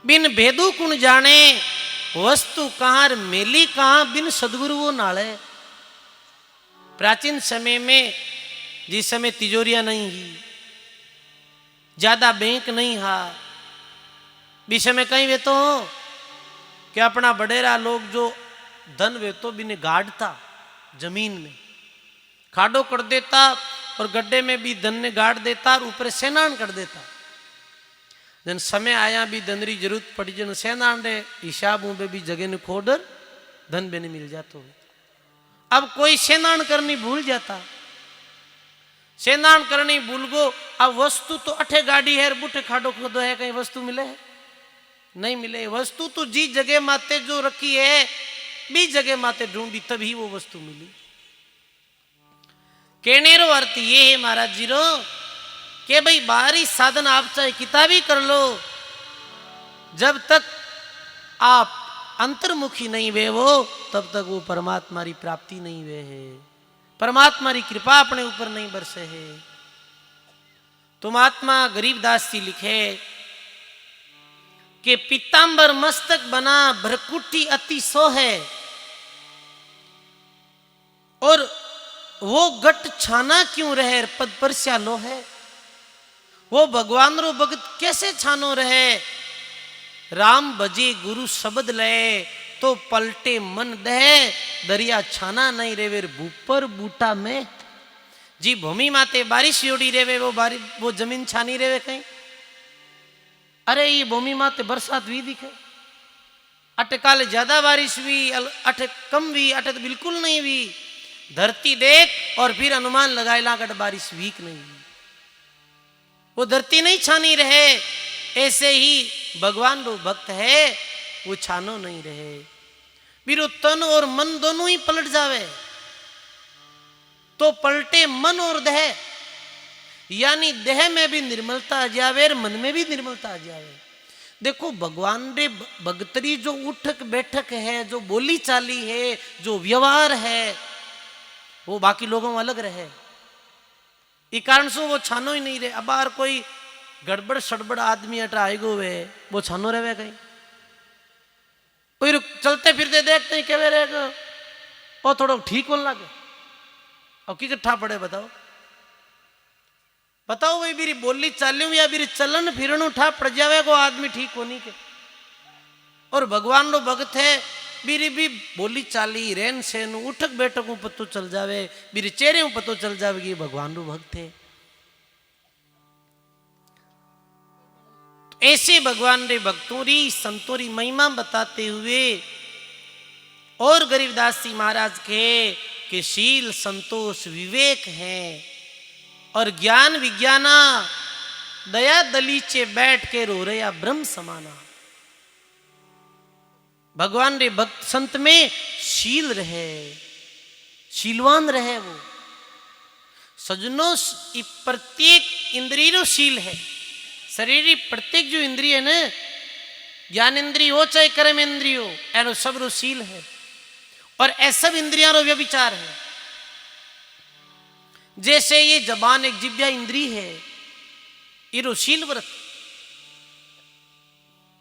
बिन भेदू कुण जाने, वस्तु कहां मेली कहां, बिन सदगुरु वो नाले। प्राचीन समय में जिस समय तिजोरियां नहीं ही, ज्यादा बैंक नहीं हा, बीच में कहीं वे तो कि अपना बडेरा लोग जो धन वे तो बिने गाड़ता, जमीन में खाडो कर देता और गड्ढे में भी धन ने गाड़ देता और ऊपर सेनान कर देता। जन समय आया भी धन री जरूरत पड़ी, जन सेनान रे हिसाब में भी जगह ने खोडर धन बेने मिल जाता। अब कोई सेनान करनी भूल जाता, सेनान करनी भूल गो। अब वस्तु तो अठे गाड़ी है, बुठे खाडो खोदो है, कहीं वस्तु मिले है? नहीं मिले। वस्तु तो जी जगह माते जो रखी है, भी जगह माते ढूंढी तभी वो वस्तु मिली। कहने रो अर्थ ये है महाराज जी रो कि भाई बाहरी साधन आप चाहे किताबी कर लो, जब तक आप अंतर्मुखी नहीं वे वो, तब तक वो परमात्मा री प्राप्ति नहीं वे है, परमात्मा री कृपा अपने ऊपर नहीं बरसे है। तो महात्मा गरीबदास जी लिखे कि पीतांबर मस्तक बना भ्रकुटी अति सोहे, और वो गट छाना क्यों रहे पद पर स्यालो है। वो भगवान रो भगत कैसे छानो रहे। राम बजे गुरु शब्द ले तो पलटे मन दहे, दरिया छाना नहीं रेवे भूपर बूटा में। जी भूमि माते बारिश योड़ी रेवे वो जमीन छानी रेवे कहीं। अरे ये भूमि माते बरसात भी दिखे। अटे काले ज्यादा बारिश भी, अटे कम भी, अटे तो बिल्कुल नहीं भी। धरती देख और फिर अनुमान लगाए लागट बारिश वीक नहीं। वो धरती नहीं छानी रहे, ऐसे ही भगवान वो भक्त है वो छानो नहीं रहे। फिर तन और मन दोनों ही पलट जावे तो पलटे मन और देह, यानी देह में भी निर्मलता आ जावे और मन में भी निर्मलता आ जावे। देखो भगवान रे भगतरी जो उठक बैठक है, जो बोली चाली है, जो व्यवहार है, वो बाकी लोगों में अलग रहे। इस कारण से वो छानो ही नहीं रहे। अब बार कोई गड़बड़ सड़बड़ आदमी अटा आएगो वे वो छानो रहे कहीं। कोई चलते फिरते देखते ही केवे रहेगा और थोड़ा ठीक होने लगे और की कट्ठा पड़े। बताओ बताओ भाई मेरी बोली चालू या मेरी चलन फिरन उठा पड़ जावे को आदमी ठीक होनी के। और भगवान रो भगत है, मेरी भी बोली चाली रहन सहन उठक बैठक में पतो चल जावे, मेरे चेहरे में पतो चल जावे कि भगवान रो भक्त है। तो ऐसे भगवान रे भक्तों री संतों री महिमा बताते हुए और गरीबदास जी महाराज के कि शील संतोष विवेक है और ज्ञान विज्ञाना दया दलीचे बैठ के रो रया ब्रह्म समाना। भगवान रे भक्त संत में शील रहे, शीलवान रहे। वो सजनों प्रत्येक इंद्रिय शील है। शरीर प्रत्येक जो इंद्रिय है ना, ज्ञान इंद्रिय हो चाहे कर्म इंद्रिय हो, एनो सब रो शील है। और ऐसा इंद्रिया रो व्यभिचार है। जैसे ये जबान एक जिब्या इंद्री है, इरो शील व्रत,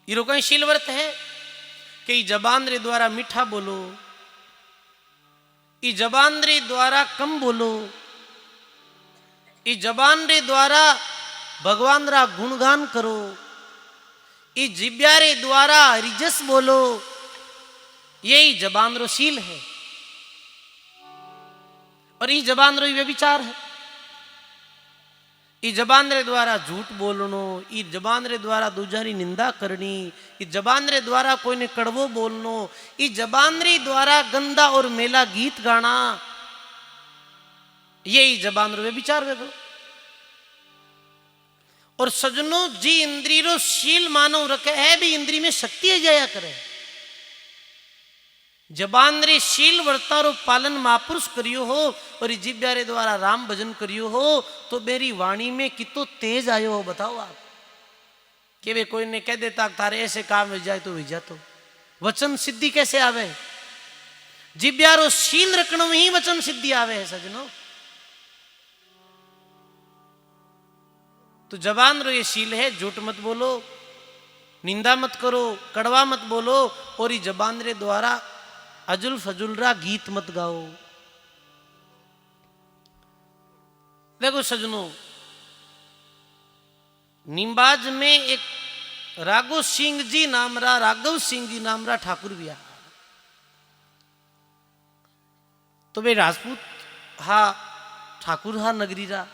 इरो कहीं शील व्रत है कि जबान रे द्वारा मीठा बोलो, ई जबान रे द्वारा कम बोलो, ई जबान रे द्वारा भगवान रा गुणगान करो, ई जिब्या रे द्वारा रिजस बोलो। यही जबान रो शील है और ई जबान रो व्यभिचार है। ई जबान रे द्वारा झूठ बोलनो, ई जबान रे द्वारा दूजारी निंदा करनी, ई जबान रे द्वारा कोई ने कड़वो बोलनो, ई जबान रे द्वारा गंदा और मेला गीत गाना, यही जबान रो व्यभिचार वेगो। और सजनों जी इंद्री रो शील मानव रखे है भी इंद्री में शक्ति जाया करे। जबान रे शील वर्तारो पालन महापुरुष करियो हो और जिब्या रे द्वारा राम भजन करियो हो तो मेरी वाणी में कितो तेज आयो हो। बताओ आप कि वे कोई ने कह देता तारे ऐसे काम हो जाए तो हो जा, तो वचन सिद्धि कैसे आवे। जिब्या रो शील रखने में ही वचन सिद्धि आवे है सजनों। तो जबान रो ये शील है, झूठ मत बोलो, निंदा मत करो, कड़वा मत बोलो और ये जबान रे द्वारा अजुल फजुल रा गीत मत गाओ। देखो सजनों, निम्बाज में एक राघव सिंह जी नाम रा ठाकुर भी आ। तो वे राजपूत हा ठाकुर हा नगरी रा।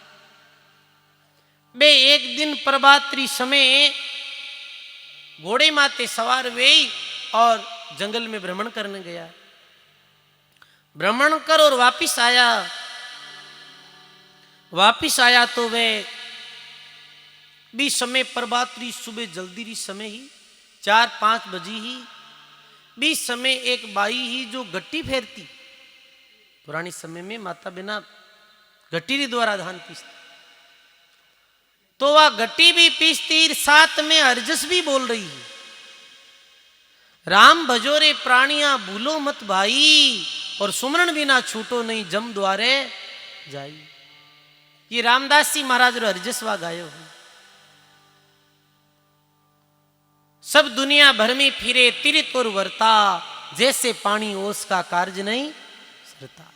बे एक दिन प्रभात्री समय घोड़े माते सवार वे और जंगल में भ्रमण करने गया। भ्रमण कर और वापिस आया तो वे भी समय प्रभात्री सुबह जल्दी री समय ही 4-5 बजी ही भी समय एक बाई ही जो गट्टी फेरती। पुरानी समय में माता बिना गट्टी री द्वारा धान पीसती, तो वह गट्टी भी पीसती साथ में हरजस भी बोल रही है, राम भजोरे प्राणिया भूलो मत भाई और सुमरण बिना छूटो नहीं जम द्वारे जाई। ये रामदास जी महाराज रो हरजसवा गायो है। सब दुनिया भर में फिरे तीर्थ और वर्ता, जैसे पानी ओस का कार्य नहीं सरता।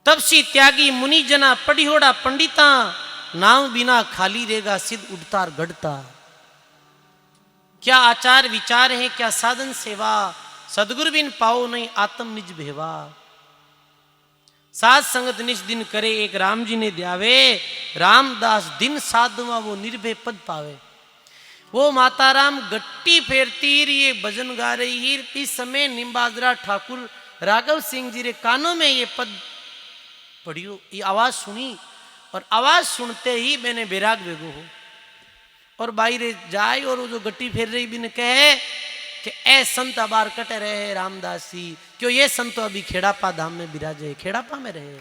तपसी त्यागी मुनि जना पढ़ियोड़ा पंडिता, नाम बिना खाली रहेगा सिद्ध उड़ता गढ़ता। क्या आचार विचार है क्या साधन सेवा, सदगुरु बिन पाओ नहीं आत्म निज भेवा। साध संगत निज दिन करे एक राम जी ने ध्यावे, रामदास दिन साधवा वो निर्भय पद पावे। वो माता राम गट्टी फेरती ये भजन गा रही ही, इस समय निम्बाजरा ठाकुर राघव सिंह जी रे कानों में ये पद पढ़ियो, ये आवाज सुनी और आवाज सुनते ही मैंने बैराग वेगो हो और बाहर जाए और वो जो गट्टी फेर रही बिन कहे कि ए संत अबार कटे रहे रामदास जी, क्यों ये संत अभी खेड़ापा धाम में विराजे, खेड़ापा में रहे।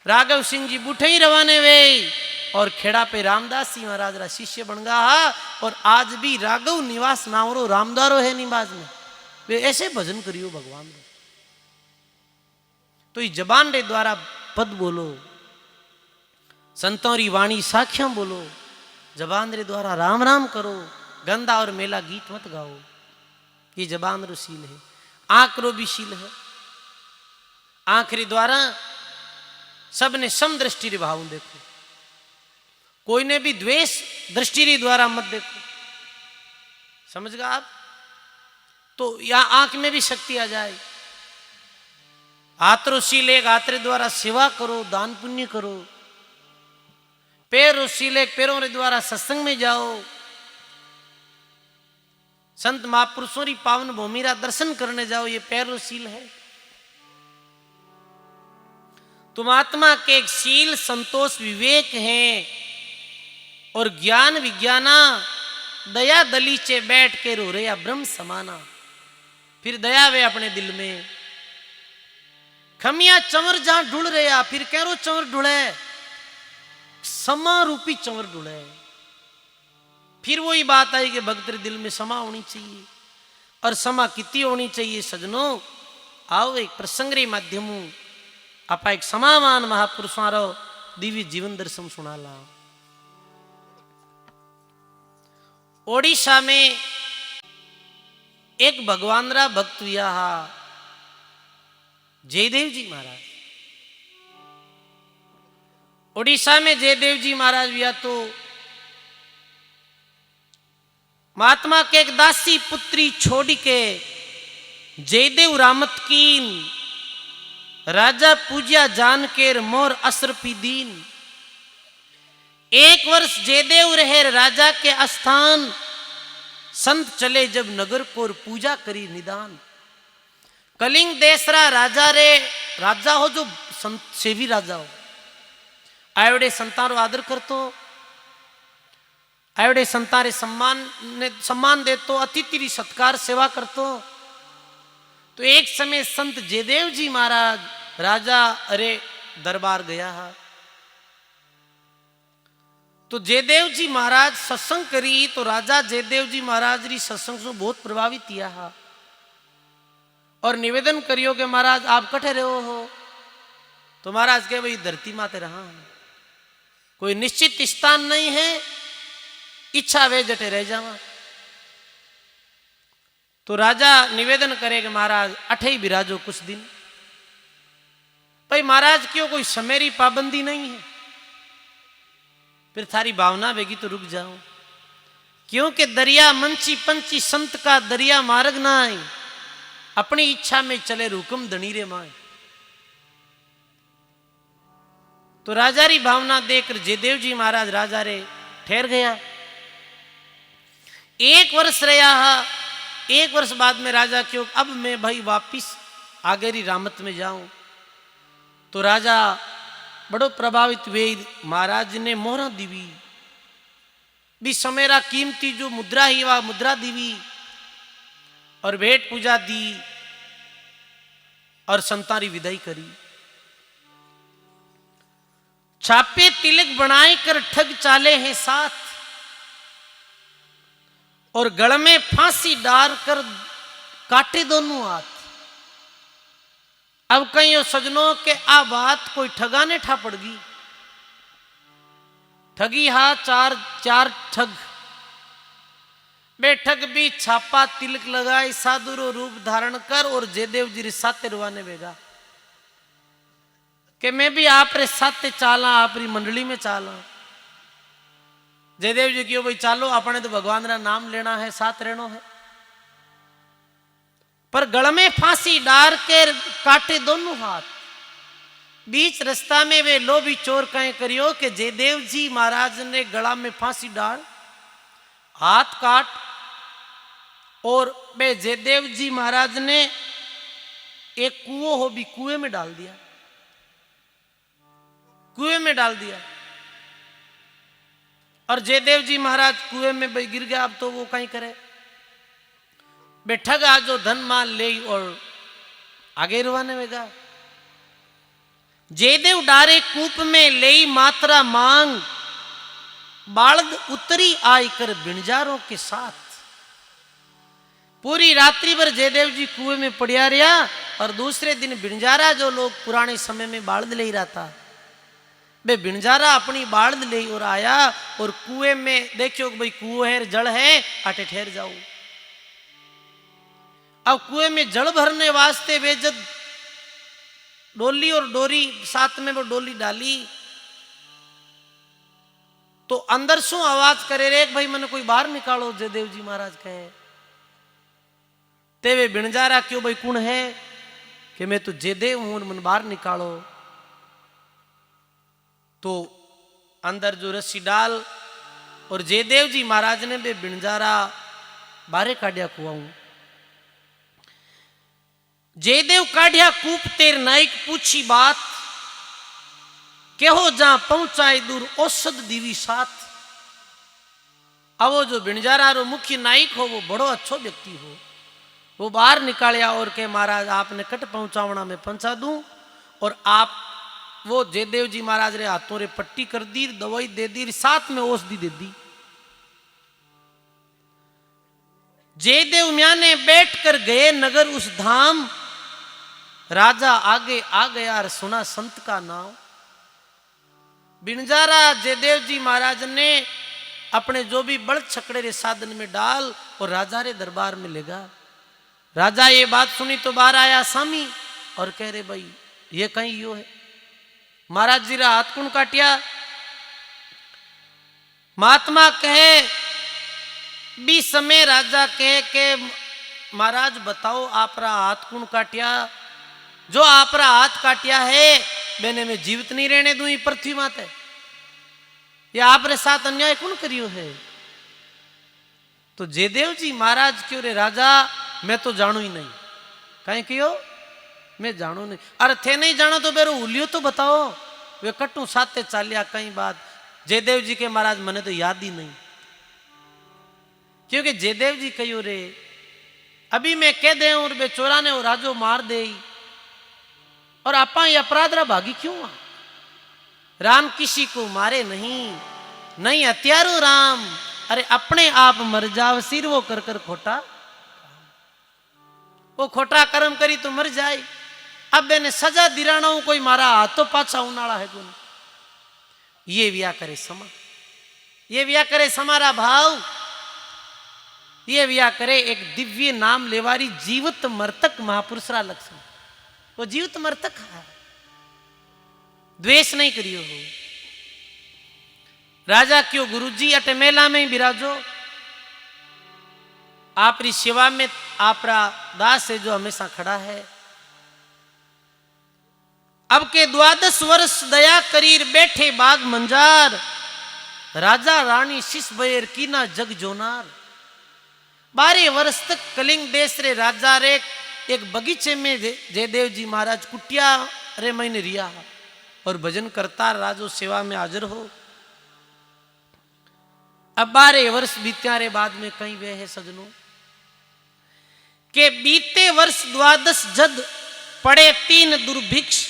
राघव सिंह जी बूठे ही रवाने वे और खेड़ा पे रामदास जी महाराज रा शिष्य बन गया। और आज भी राघव निवास नावरो रामदारो है निवास में, वे ऐसे भजन करियो भगवान रे। तो इस जबान रे द्वारा पद बोलो, संतों री वाणी साखियां बोलो, जबान रे द्वारा राम राम करो, गंदा और मेला गीत मत गाओ। ये जबान रो शील है। आंख रो भी शील है। आंख रे द्वारा सबने सम दृष्टि रे भाव देखो, कोई ने भी द्वेष दृष्टि रे द्वारा मत देखो, समझ गए आप। तो यहां आंख में भी शक्ति आ जाए। हाथ रो शील एक, हाथ रे द्वारा सेवा करो, दान पुण्य करो। पैर रो शील एक, पैरों रे द्वारा सत्संग में जाओ, संत महापुरुषों री पावन भूमि रा दर्शन करने जाओ, ये पैर रो शील है। तुम आत्मा के एक शील संतोष विवेक है और ज्ञान विज्ञाना, दया दलीचे बैठ के रो रहे ब्रह्म समाना। फिर दया वे अपने दिल में, खमिया चंवर जहां ढूंढ रहे, फिर कह रो चंवर ढूंढे, समा रूपी चंवर ढूंढे। फिर वही बात आई कि भक्त दिल में समा होनी चाहिए, और समा कितनी होनी चाहिए सजनों। आओ एक प्रसंग रे माध्यम आप एक समामान महापुरुषों रो दिव्य जीवन दर्शन सुना ला। ओडिशा में एक भगवान रा भक्त हुआ जयदेव जी महाराज। ओडिशा में जयदेव जी महाराज हुआ तो महात्मा के एक दासी पुत्री छोड़ के जयदेव रामत कीन, राजा पूज्या जान के मोर असरपी दीन। एक वर्ष जयदेव रहे राजा के स्थान, संत चले जब नगर को पूजा करी निदान। कलिंग देशरा राजा रे, राजा हो जो संत सेवी राजा हो, आवड़े संतारो आदर करतो, आवड़े संतारे सम्मान देतो, अतिथि री सत्कार सेवा करतो। तो एक समय संत जयदेव जी महाराज राजा अरे दरबार गया है। तो जयदेव जी महाराज सत्संग करी, तो राजा जयदेव जी महाराज री सत्संग से बहुत प्रभावित किया है और निवेदन करियो कि महाराज आप कठे रहो हो। तो महाराज कहे भाई धरती माते रहा, कोई निश्चित स्थान नहीं है, इच्छा वे जटे रह जावा। तो राजा निवेदन करे कि महाराज अठे ही विराजो कुछ दिन। भाई महाराज क्यों, कोई समय री पाबंदी नहीं है, फिर थारी भावना बेगी तो रुक जाओ, क्योंकि दरिया मंची पंची संत का दरिया मार्ग ना आए, अपनी इच्छा में चले रुकम दणीरे माए। तो राजा री भावना देखकर जयदेव जी महाराज राजा रे ठहर गया। एक वर्ष रहा, एक वर्ष बाद में राजा क्यों अब मैं भाई वापिस आगे री रामत में जाऊं। तो राजा बड़ो प्रभावित हुए, महाराज ने मोहरा दीवी भी समेरा कीमती जो मुद्रा ही वह मुद्रा दीवी और भेंट पूजा दी और संतारी विदाई करी। छापे तिलक बनाए कर ठग चाले हैं साथ, और गल में फांसी डाल कर काटे दोनों हाथ। अब कहीं सजनों के आ बात कोई ठगा ने ठा पड़गी। ठगी हा चार चार ठग बैठक भी छापा तिलक लगाए साधुरो रूप धारण कर और जयदेव जी रे साथे रुवाने बेगा कि मैं भी आप रे साथे चाला आप री मंडली में चाला। जयदेव जी क्यों भाई चालो अपने तो भगवान रा नाम लेना है साथ रहना है। पर गल में फांसी डार के काटे दोनों हाथ। बीच रास्ता में वे लोभी चोर कहें करियो कि जयदेव जी महाराज ने गला में फांसी डाल हाथ काट और वे जयदेव जी महाराज ने एक कुओं हो भी कुएं में डाल दिया। कुएं में डाल दिया और जयदेव जी महाराज कुएं में भाई गिर गया। अब तो वो कहीं करे बैठक आज जो धन माल ले और आगे रुवाने वेगा। जयदेव डारे कूप में ले मात्रा मांग बालद उतरी आई कर बिणजारों के साथ। पूरी रात्रि भर जयदेव जी कुएं में पड़िया रहा और दूसरे दिन बिणजारा जो लोग पुराने समय में बालद ले रहा था वे बिणजारा अपनी बालद ले और आया और कुएं में देखियो भाई कुएं है जल है आटे ठहर जाओ। अब कुएं में जल भरने वास्ते वे जब डोली और डोरी साथ में वो डोली डाली तो अंदर शू आवाज करे रे भाई मैंने कोई बाहर निकालो। जयदेव जी महाराज कहे ते वे बिणजारा क्यों भाई कौन है कि मैं तो जयदेव हूं मन बाहर निकालो। तो अंदर जो रस्सी डाल और जयदेव जी महाराज ने बे बिणजारा बारे काढ़िया कुआं। जयदेव काढ़िया कूप तेर नाइक पूछी बात केहो जहां पहुंचाए दूर औषध दीवी साथ। अब वो जो बिणजारा रो मुख्य नाइक हो वो बड़ो अच्छो व्यक्ति हो वो बाहर निकालिया और के महाराज आपने कट पहुंचावना में पहुंचा दूं और आप वो जयदेव जी महाराज रे हाथों रे पट्टी कर दी दवाई दे दी साथ में औषधि दे दी। जयदेव म्या ने बैठ कर गए नगर उस धाम। राजा आगे आ गया और सुना संत का नाम। बिणजारा जयदेव जी महाराज ने अपने जो भी बड़ छकड़े रे साधन में डाल और राजा रे दरबार में ले गया। राजा ये बात सुनी तो बाहर आया स्वामी और कह रहे भाई ये कहीं यो है। महाराज जी रा हाथ कुण काटिया। महात्मा कहे भी समय राजा कहे के महाराज बताओ आपरा हाथ कुण काटिया। जो आपरा हाथ काटिया है मैंने में जीवित नहीं रहने दूं पृथ्वी माते। या आपरे साथ अन्याय कौन करियो है। तो जयदेव जी महाराज क्यों रे राजा मैं तो जानू ही नहीं। कहीं क्यों मैं जानू नहीं। अरे थे नहीं जानो तो बेरो उलियो तो बताओ। वे कट्टू साथे चालिया कई बात जयदेव जी के महाराज मने तो याद ही नहीं। क्योंकि जयदेव जी कहो रे अभी मैं कह दे और बे चोरा ने वो राजो मार दे और आपा ये अपराध रा भागी क्यों। राम किसी को मारे नहीं नहीं हत्यारो राम। अरे अपने आप मर जाव सिर वो कर कर खोटा। वो खोटा कर्म करी तो मर जाए। अब मैंने सजा दिराना हूं कोई मारा हाथ तो पाछा उनाड़ा है गुण। ये व्या करे समा। ये व्या करे समारा भाव। ये व्या करे एक दिव्य नाम लेवारी जीवित मर्तक महापुरुष रा लक्षण। वो जीवित मर्तक है द्वेष नहीं करियो हो। राजा क्यों गुरुजी अटे मेला में ही बिराजो। आपरी सेवा में आपरा दास है जो हमेशा खड़ा है। अब के 12 वर्ष दया करीर बैठे बाग मंजार। राजा रानी शिष बयर कीना जग जोनार। 12 वर्ष तक कलिंग देश रे राजा रे एक बगीचे में जयदेव जी महाराज कुटिया रे महीने रिया और भजन करता राजो सेवा में हाजिर हो। अब 12 वर्ष बीत्या रे बाद में कहीं वे है सजनों के बीते वर्ष 12 जद पड़े 3 दुर्भिक्ष।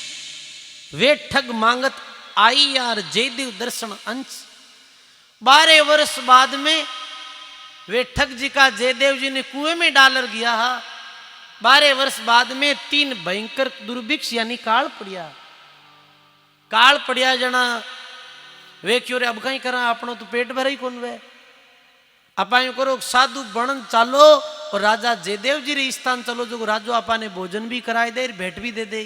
वे ठग मांगत आई यार जयदेव दर्शन अंश। 12 वर्ष बाद में वे ठग जी का जयदेव जी ने कुएं में डालर गया। 12 वर्ष बाद में 3 भयंकर दुर्भिक्ष यानी काल पड़िया। काल पड़िया जना वे क्यों रे अब कहीं करा अपनो तो पेट भरा ही कौन वे। आप यूं करो साधु बनन चालो और राजा जयदेव जी रे स्थान चलो जो राजो आपा ने भोजन भी कराए दे भेंट भी दे दे।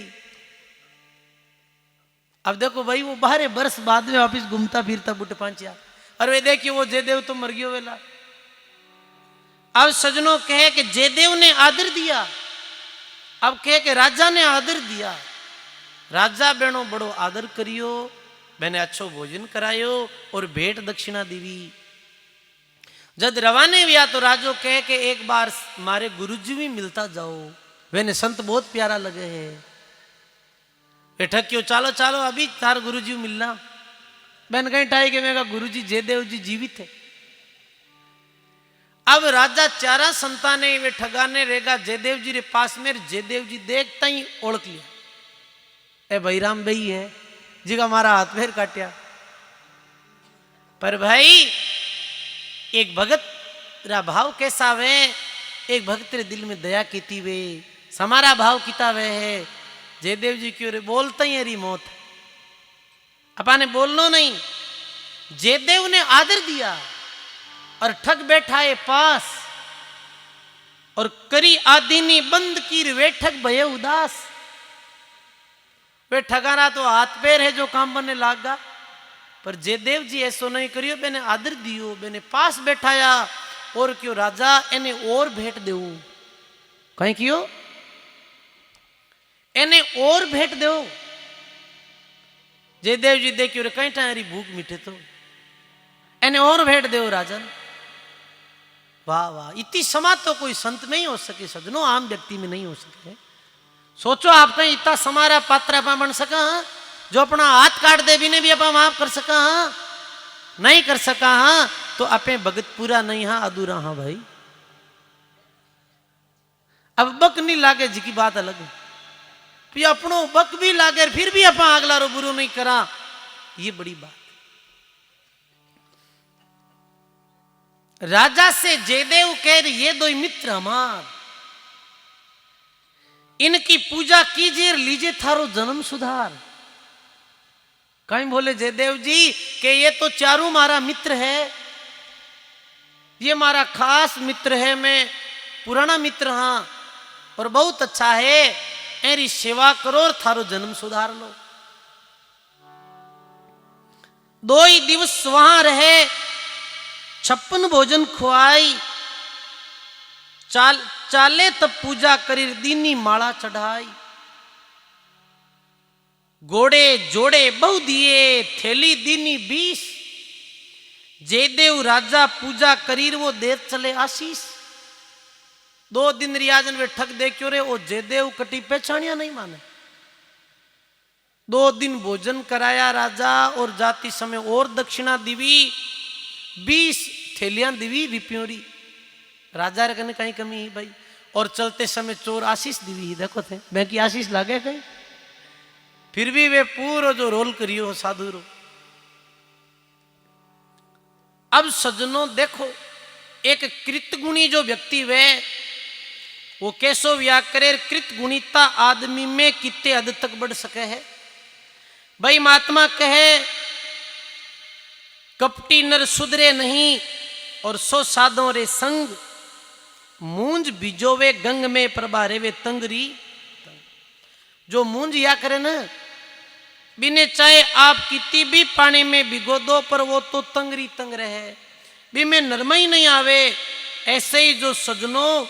अब देखो भाई वो 12 वर्ष बाद में वापिस घूमता फिरता बुट पांचिया और वे देखिए वो जयदेव तो मर गयो वेला। अब सजनों कहे कि जयदेव ने आदर दिया, अब कहे कि राजा ने आदर दिया। राजा बहनों बड़ो आदर करियो, मैंने अच्छो भोजन करायो और भेंट दक्षिणा दीवी। जब रवाने हुआ तो राजो कहे कि एक बार मारे गुरुजी भी मिलता जाओ, मैंने संत बहुत प्यारा लगे है। वे ठक्यो चालो चालो अभी तार गुरुजी मिलना। बहन कहीं टाई के मैं गुरुजी जयदेव जी जीवित है। अब राजा चारा संताने वे ठगाने रहेगा जयदेव जी रे पास में। जयदेव जी देखता ही ओळख लिया, ए भाई राम भाई है जी का हमारा हाथ पैर काटिया। पर भाई एक भगत रा भाव कैसा वे, एक भक्त रे दिल में दया कीती वे, समारा भाव किता वे है। जयदेव जी क्यों रे बोलता ही हरी मौत, अपा ने बोलनो नहीं। जयदेव ने आदर दिया और ठग बैठा है पास और करी आदीनी बंद की वे ठग भये उदास। वे ठगाना तो हाथ पैर है जो काम बनने लागा, पर जयदेव जी ऐसो नहीं करियो। मैंने आदर दियो, मैंने पास बैठाया और क्यों राजा एने और भेंट देऊ कहीं क्यों एने और भेंट दो। जयदेव जी देखियो रे कहीं टारी भूख मिटे तो एने और भेंट दो राजन। वाह वाह, इतनी समाज तो कोई संत में ही हो सके सजनों, आम व्यक्ति में नहीं हो सके। सोचो आप कहीं इतना समारा पात्र आप बन सका हाँ? जो अपना हाथ काट दे भी ने भी आप माफ कर सका हाँ? नहीं कर सका हाँ तो अपे भगत पूरा नहीं हाँ अधूरा हाँ भाई। अब बक नहीं लागे जी की बात अलग है, अपनो बक भी लागे फिर भी अपा अगला रो बुरो नहीं करा, ये बड़ी बात। राजा से जयदेव कह रहे ये दो मित्र हमार, इनकी पूजा कीजिए लीजिए थारो जन्म सुधार। कहीं बोले जयदेव जी कि ये तो चारों मारा मित्र है, ये मारा खास मित्र है, मैं पुराना मित्र हाँ और बहुत अच्छा है, एरी सेवा करो और थारो जन्म सुधार लो। 2 ही दिवस वहां रहे, 56 भोजन खुआई, चाले तब पूजा करी दीनी माला चढ़ाई। घोड़े जोड़े बहु दिए थैली दीनी 20, जयदेव राजा पूजा करीर वो देर चले आशीष। 2 दिन रियाजन वे ठग देखियो रे ओ जयदेव कटी पहचानिया नहीं माने। 2 दिन भोजन कराया राजा और जाती समय और दक्षिणा दीवी, 20 थैलियां दीवी रिप्योरी। राजा रे कने कहीं कमी ही भाई। और चलते समय चोर आशीष दीवी, देखो थे मैं की आशीष लागे कहीं, फिर भी वे पूरो जो रोल करियो साधु रो। अब सज्जनों देखो एक कृतगुणी जो व्यक्ति वे वो कैसो व्या करे, कृतगुणिता आदमी में कितने हद तक बढ़ सके है। भाई महात्मा कहे कपटी नर सुधरे नहीं और 100 साधों रे संग, मूंज बिजोवे गंग में प्रभारे वे तंगरी। जो मूंज या करे ना बिने चाहे आप कितनी भी पानी में भिगो दो पर वो तो तंगरी तंग रहे, भी में नरमा ही नहीं आवे। ऐसे ही जो सजनों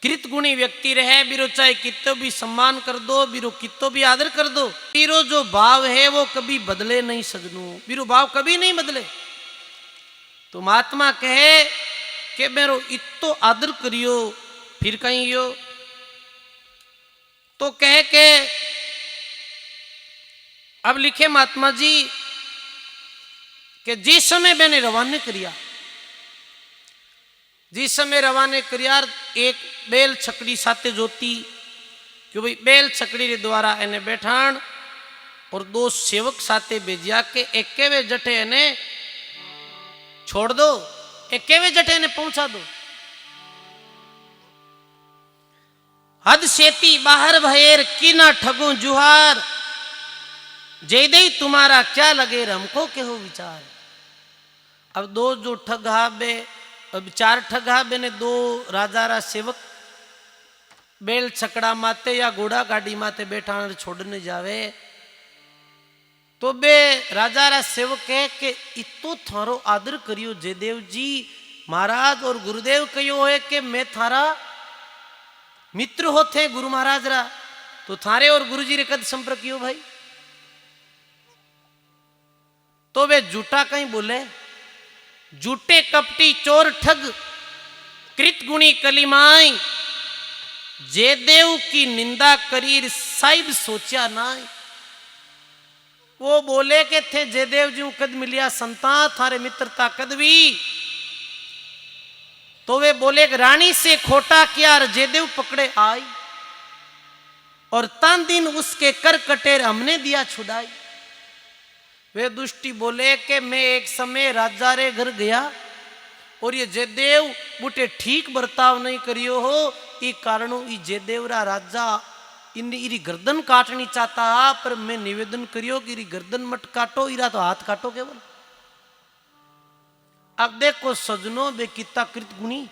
कृतगुणी व्यक्ति रहे, बिरो चाहे कितो भी सम्मान कर दो, बिरो कितो भी आदर कर दो, बिरो जो भाव है वो कभी बदले नहीं सजनों, बिरो भाव कभी नहीं बदले। तो महात्मा कहे कि मेरो इतो आदर करियो फिर कहीं यो, तो कहे के अब लिखे महात्मा जी कि जिस समय मैंने रवाने करिया, जिस समय रवाने करिया एक बेल छकड़ी साथे जोती कि भाई बेल छकड़ी रे द्वारा एने बैठाण और 2 सेवक साथे भेजिया के एकेवे जटे एने छोड़ दो, एकेवे जटे एने पहुंचा दो। हद सेती बाहर भएर किना ठगू जुहार, जयदे तुम्हारा क्या लगे हमको के हो विचार। अब दो जो ठग हाबे, अब चार ठग हाबे ने दो राजा रा सेवक बेल छकड़ा माते या घोड़ा गाड़ी माते बैठा छोड़ने जावे, तो बे राजा रा सेवक कहे कि इतो थारो आदर करियो जयदेव जी महाराज, और गुरुदेव कहो है कि मैं थारा मित्र होते गुरु महाराज रा, तो थारे और गुरु जी रे कद संपर्क कियो भाई। तो वे झूठा कहीं बोले, झूठे कपटी चोर ठग कृत गुणी कलिमाई, जयदेव की निंदा करी साहिब सोचा ना। वो बोले के थे जयदेव जी कद मिलिया संता थारे मित्रता कद भी। तो वे बोले रानी से खोटा किया जयदेव पकड़े आई, और तान दिन उसके कर कटेर हमने दिया छुड़ाई। वे दुष्टी बोले कि मैं एक समय राजा रे घर गया और ये जयदेव बुटे ठीक बर्ताव नहीं करियो हो, ई कारणों ई जयदेव रा राजा इरी गर्दन काटनी चाहता, पर मैं निवेदन करियो कि इरी गर्दन मत काटो, इरा तो हाथ काटो केवल। अब देखो सजनो बे कितना कृत गुणी,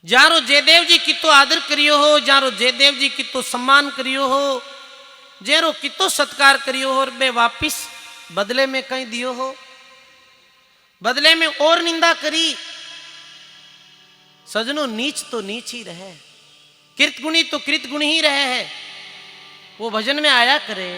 जारो जयदेव जी कितो आदर करियो हो, जारो जयदेव जी कितो सम्मान करियो हो, जेरो कितो सत्कार करियो हो, और बे वापिस बदले में कहीं दियो हो, बदले में और निंदा करी। सजनो नीच तो नीच ही रहे, कृतगुणी तो कृतगुणी ही रहे है। वो भजन में आया करे,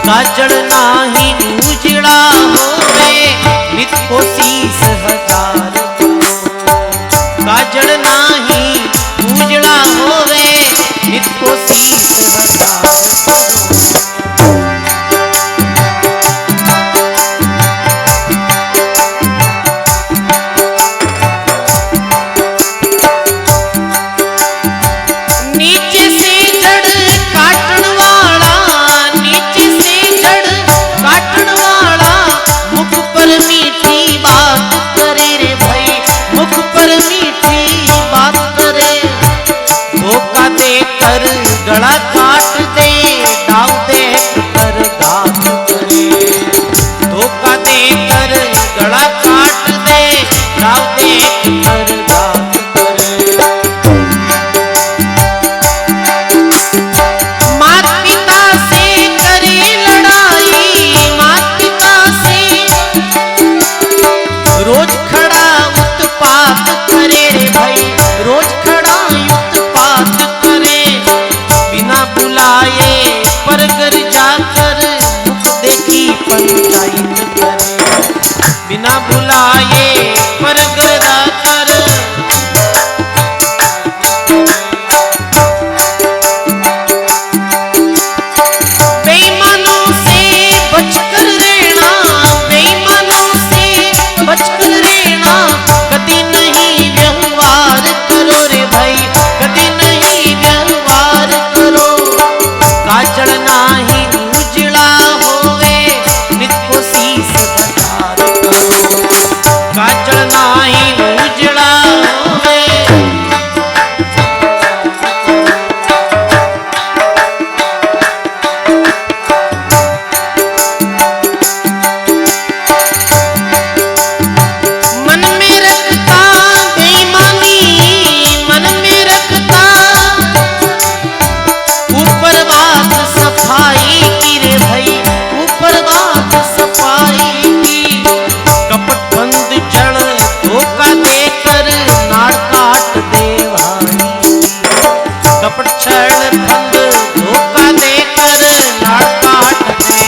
काजड़ नाही उजड़ा होवे नित को शीस हजार, काजड़ नाही उजड़ा होवे नित को शीस हजार। गला काट दे दाव दे कर घात करे, धोखा दे कर गला काट दे दाव दे कर घात करे। मात पिता से करे लड़ाई, मात पिता से रोज खड़ा उत्पात करे रे भाई, रोज खड़ा उत्पात करे। बिना बुलाए पर घर जाकर मुख देखी पंचायत करे, बिना बुलाए पर घर जाकर बेईमानों से बचकर रहना, बेईमानों से बचकर रहना। कभी नहीं व्यवहार करो रे भाई, कभी नहीं व्यवहार करो। काजड़ नाही उजड़ा होवे नित को शीस हजार करो, काजड़ नाही उजड़ा होवे। मन में रखता बेईमानी, मन में रखता ऊपर बात सफाई की रे भाई, ऊपर बात सफाई की। कपट बंद जड़ धोखा देकर नाड़ काट दे भाई, कपट छड़ बंद धोखा देकर नाड़ काट दे।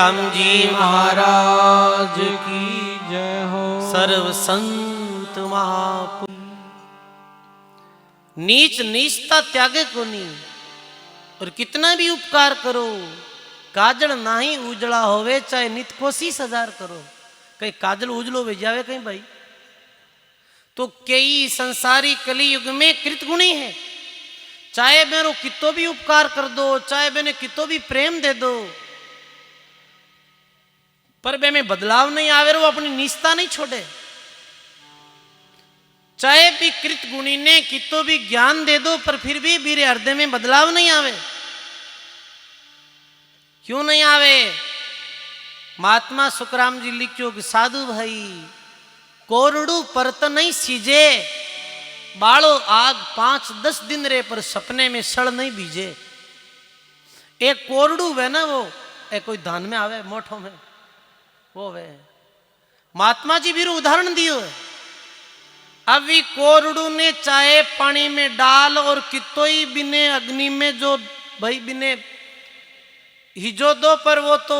राम जी महाराज की जय हो। सर्व संत महापुरुष नीच नीचता त्यागे को नहीं, और कितना भी उपकार करो काजल नाही उजड़ा होवे, चाहे नित कोशिश हजार करो कहीं काजल उजलो वे जावे कहीं भाई। तो कई संसारी कली युग में कृतगुणी है, चाहे मेरे कितो भी उपकार कर दो, चाहे मैंने कितो भी प्रेम दे दो, पर वे में बदलाव नहीं आवे, वो अपनी निष्ठा नहीं छोड़े। चाहे भी कृतगुणी ने कितो भी ज्ञान दे दो, पर फिर भी मेरे हृदय में बदलाव नहीं आवे। क्यों नहीं आवे? महात्मा सुखराम जी लिखो कि साधु भाई कोरडू परत नहीं सीजे, बालो आग 5-10 दिन रे, पर सपने में सड़ नहीं बीजे। एक कोरडू वे ना, वो एक कोई धान में आवे मोठो में, वो वे महात्मा जी भी उदाहरण दियो है। अभी कोरडू ने चाहे पानी में डाल और कितोई बिने अग्नि में जो भाई बिने हिजो दो, पर वो तो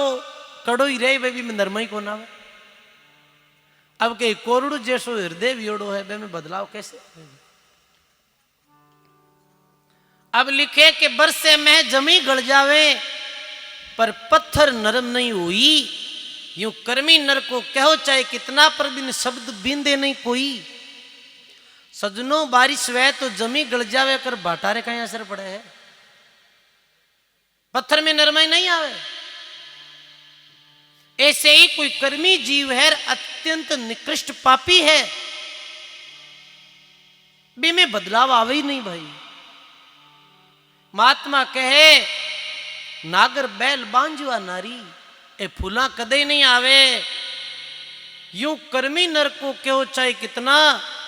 कड़ो ही रही, वे भी नरमा ही को ना। अब के कोरडू जैसो हृदय वियोड़ो है, वे में बदलाव कैसे? अब लिखे कि बरसे में जमी गल जावे, पर पत्थर नरम नहीं हुई। यूं कर्मी नर को कहो चाहे कितना, पर बिन शब्द बिंदे नहीं कोई। सजनों बारिश वे तो जमी गल जावे, कर बाटारे कहीं असर पड़े है? पत्थर में नरमाई नहीं आवे। ऐसे ही कोई कर्मी जीव है, अत्यंत निकृष्ट पापी है, बे में बदलाव आवे ही नहीं भाई। महात्मा कहे नागर बैल बांझुआ नारी, ए फूला कदे नहीं आवे। यूं कर्मी नर को कहो चाहे कितना,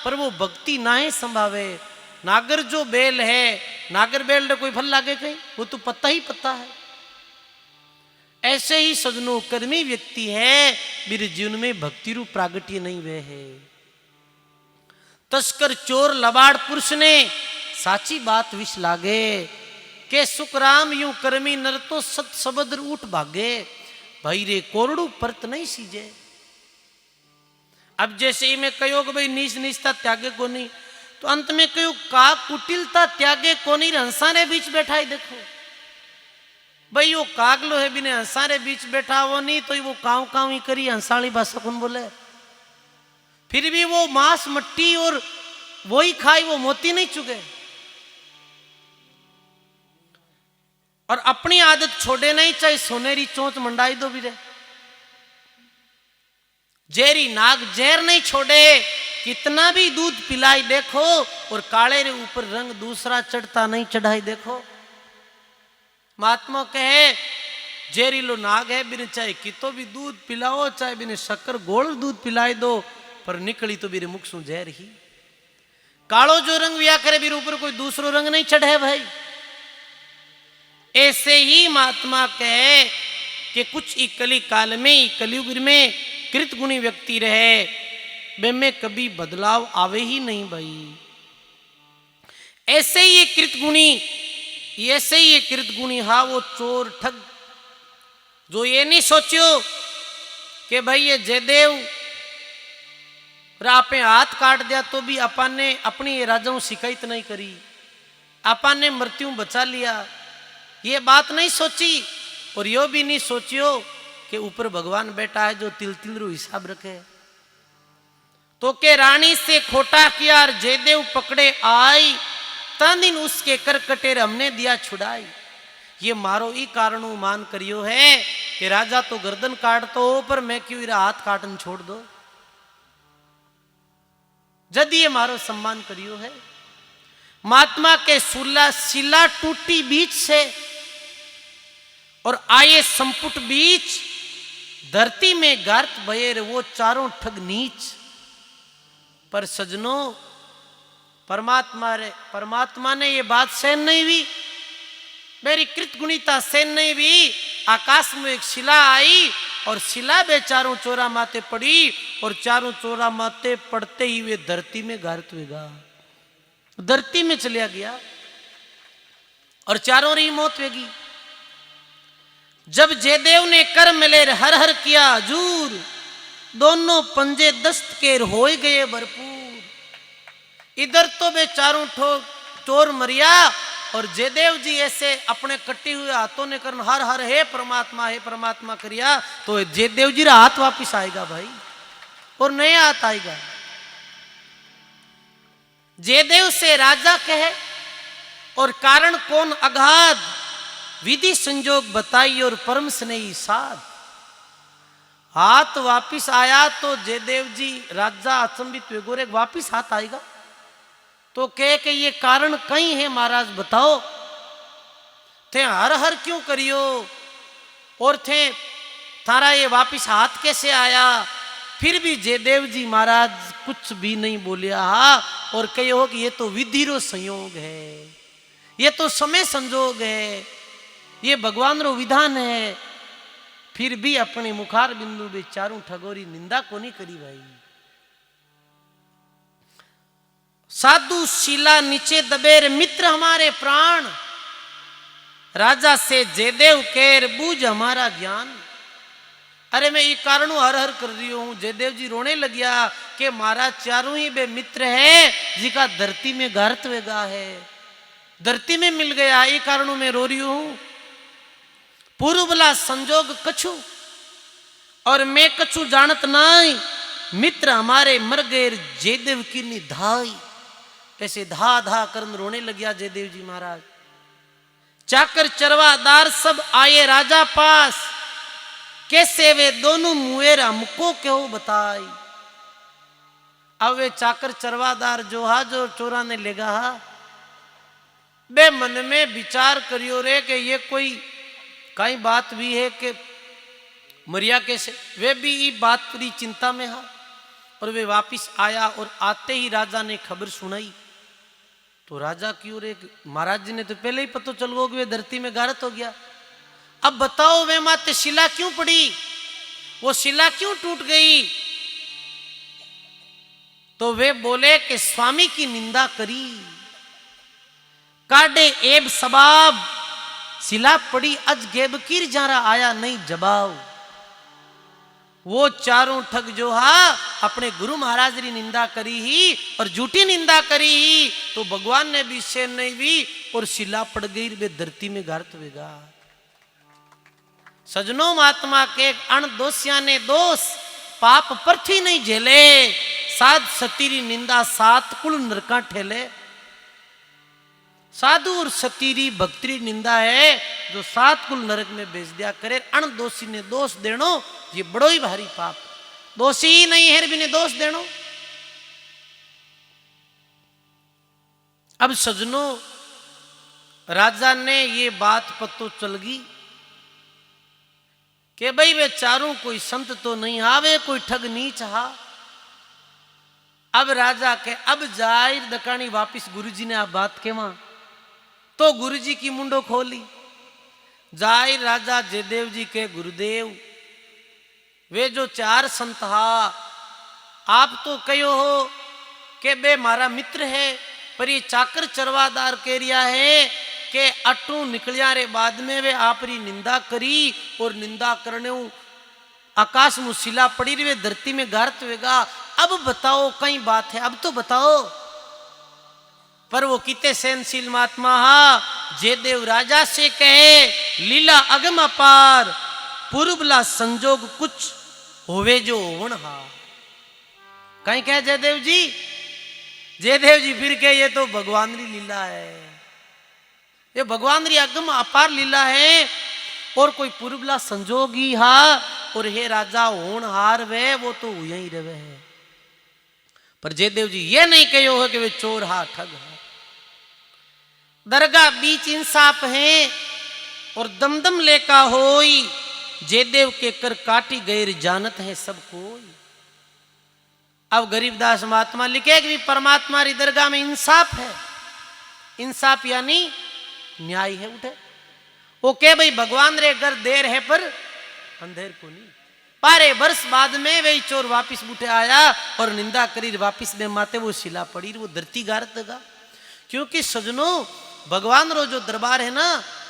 पर वो भक्ति ना ही संभावे। नागर जो बैल है, नागर बैल ने कोई फल लागे कहीं, वो तो पत्ता ही पत्ता है। ऐसे ही सजनों कर्मी व्यक्ति है, मेरे जीवन में भक्ति रूप प्रागट्य नहीं वे है। तस्कर चोर लबाड़ पुरुष ने साची बात विष लागे, के सुखराम यूं कर्मी नर तो सत सबद्र उठ भागे। भाई रे कोरडू परत नहीं सीजे। अब जैसे ही मैं कहो कि भाई नीच नीचता त्यागे को नहीं, तो अंत में कहो का कुटिलता त्यागे को नहीं, हंसारे बीच बैठा ही देखो भाई। वो कागलो है बिने हंसारे बीच बैठा, वो नहीं तो वो काव काव ही करी, हंसाली भाषा कौन बोले। फिर भी वो मांस मट्टी और वो ही खाई, वो मोती नहीं चुगे। और अपनी आदत छोड़े नहीं, चाहे सोनेरी चोंच मंडाई दो भी रे। जेरी नाग जहर नहीं छोड़े, कितना भी दूध पिलाई देखो, और काले रे ऊपर रंग दूसरा चढ़ता नहीं चढ़ाई देखो। महात्मा कहे जेरीलो नाग है, बिन चाहे कितो भी दूध पिलाओ, चाहे बिन शक्कर गोल दूध पिलाई दो, पर निकली तो मेरे मुख सु जहर ही। कालो जो रंग व्या करे, मेरे ऊपर कोई दूसरो रंग नहीं चढ़े भाई। ऐसे ही महात्मा कहे कि कुछ कली काल में, कलयुग में कृतगुणी व्यक्ति रहे, वे में कभी बदलाव आवे ही नहीं भाई। ऐसे ही ये कृतगुणी, ऐसे ही ये कृतगुणी, हाँ वो चोर ठग, जो ये नहीं सोचो कि भाई ये जयदेव आपने हाथ काट दिया तो भी अपन ने अपनी राजाओं शिकायत नहीं करी, अपन ने मृत्यु बचा लिया, ये बात नहीं सोची। और यो भी नहीं सोचियो कि ऊपर भगवान बैठा है जो तिल तिल रू हिसाब रखे। तो के रानी से खोटा किया, जयदेव पकड़े आई, तन दिन उसके कर कटेर हमने दिया छुड़ाई। ये मारो ही कारणों मान करियो है कि राजा तो गर्दन काटतो हो, पर मैं क्यों इरा हाथ काटन छोड़ दो। जद ये मारो सम्मान करियो है। महात्मा के शिला टूटी बीच से, और आए संपुट बीच, धरती में गर्त भये वो चारों ठग नीच। पर सजनों परमात्मा ने ये बात सहन नहीं हुई, मेरी कृतगुणिता सहन नहीं हुई। आकाश में एक शिला आई, और शिला बे चारों चोरा माते पड़ी, और चारों चोरा माते पड़ते ही वे धरती में गारत वेगा, धरती में चलिया गया, और चारों री मौत वेगी। जब जयदेव ने कर मिले हर हर किया हजूर, दोनों पंजे दस्त के हो गए भरपूर। इधर तो वे चारों चोर मरिया और जयदेव जी ऐसे अपने कट्टी हुए हाथों ने कर हर हर हे परमात्मा करिया, तो जयदेव जी रा हाथ वापिस आएगा भाई, और नया हाथ आएगा। जयदेव से राजा कहे और कारण कौन अगाध, विधि संजोग बताई और परम स्नेही साध। हाथ वापिस आया तो जयदेव जी राजा अचंबित हुए, गोरे वापिस हाथ आएगा तो कहे कि ये कारण कहीं है महाराज बताओ, थे हर हर क्यों करियो और थे थारा ये वापिस हाथ कैसे आया। फिर भी जयदेव जी महाराज कुछ भी नहीं बोलिया और कहो कि ये तो विधि रो संयोग है, ये तो समय संजोग है, ये भगवान रो विधान है। फिर भी अपने मुखार बिंदु बे चारों ठगोरी निंदा को नहीं करी भाई। साधु शिला नीचे दबेर मित्र हमारे प्राण, राजा से जयदेव केर बूझ हमारा ज्ञान। अरे मैं ये कारण हर हर कर रही हूं। जयदेव जी रोने लग गया कि महाराज चारों ही बे मित्र है जिका धरती में गारत वेगा है, धरती में मिल गया, ये कारणों में रो रही हूं। पूर्वला संजोग कछु और मैं कछु जानत नाई, मित्र हमारे मर गए जयदेव की निधाई। ऐसे धा धा करन रोने लग गया जयदेव जी महाराज। चाकर चरवादार सब आए राजा पास, कैसे वे दोनों मुएर हमको क्यों बताई। अब वे चाकर चरवादार जो हा जो चोरा ने लेगा हा, बे मन में विचार करियो रे कि ये कोई कई बात भी है कि मरिया कैसे। वे भी ये बात पूरी चिंता में हा और वे वापिस आया और आते ही राजा ने खबर सुनाई तो राजा की ओर एक महाराज जी ने तो पहले ही पता चल गया कि वे धरती में गारत हो गया। अब बताओ वे माते शिला क्यों पड़ी, वो शिला क्यों टूट गई। तो वे बोले कि स्वामी की निंदा करी, काडे एब सबाब, शिला पड़ी अज गेब कीर जारा आया नहीं जवाब। वो चारों ठग जो हा अपने गुरु महाराज री निंदा करी ही और झूठी निंदा करी ही, तो भगवान ने भी शेर नहीं भी और शिला पड़ गई वे धरती में गारत वेगा। सजनों महात्मा के अण दोषिया ने दोष पाप पृथ्वी नहीं झेले, साध सतीरी निंदा सात कुल नरका ठेले। साधु और सतीरी भक्ति निंदा है जो सात कुल नरक में भेज दिया करे। अण दोषी ने दोष देनो ये बड़ो ही भारी पाप, दोषी ही नहीं है भी ने दोष देनो। अब सजनों राजा ने ये बात पतो चल गई कि भाई वे चारों कोई संत तो नहीं आवे, कोई ठग नीच हा। अब राजा के अब जाहिर दकानी वापिस गुरुजी ने आप बात के वहां तो गुरुजी की मुंडो खोली। जाहिर राजा जयदेव जी के गुरुदेव वे जो चार संत हा, आप तो कहो हो कि बे मारा मित्र है, पर ये चाकर चरवादार कह रिया है कि अटू निकलिया रे बाद में वे आपरी निंदा करी और निंदा करने आकाश में शिला पड़ी रे धरती में गारत वेगा। अब बताओ कई बात है, अब तो बताओ। पर वो किते सहनशील महात्मा हा, जयदेव राजा से कहे लीला अगम अपार, पूर्वला संजोग कुछ होवे जो होवन हा। कहीं कहे जयदेव जी, जयदेव जी फिर के ये तो भगवान री लीला है, ये भगवान री अगम अपार लीला है और कोई पूर्वला संजोग ही हा और हे राजा होन हार वे वो तो यही रहे है। पर जयदेव जी ये नहीं कहो है कि वे चोर हा ठग हा। दरगाह बीच इंसाफ है और दमदम लेका होई, जयदेव के कर काटी गैर जानत है सब कोई। अब गरीबदास महात्मा लिखे कि परमात्मा री दरगाह में इंसाफ है। इंसाफ यानी न्याय है उठे वो के भाई भगवान रे घर देर है पर अंधेर को नहीं। पारे वर्ष बाद में वे चोर वापिस उठे आया और निंदा करी वापिस में माते वो शिला पड़ी वो धरती गारत देगा। क्योंकि सजनों भगवान रो जो दरबार है ना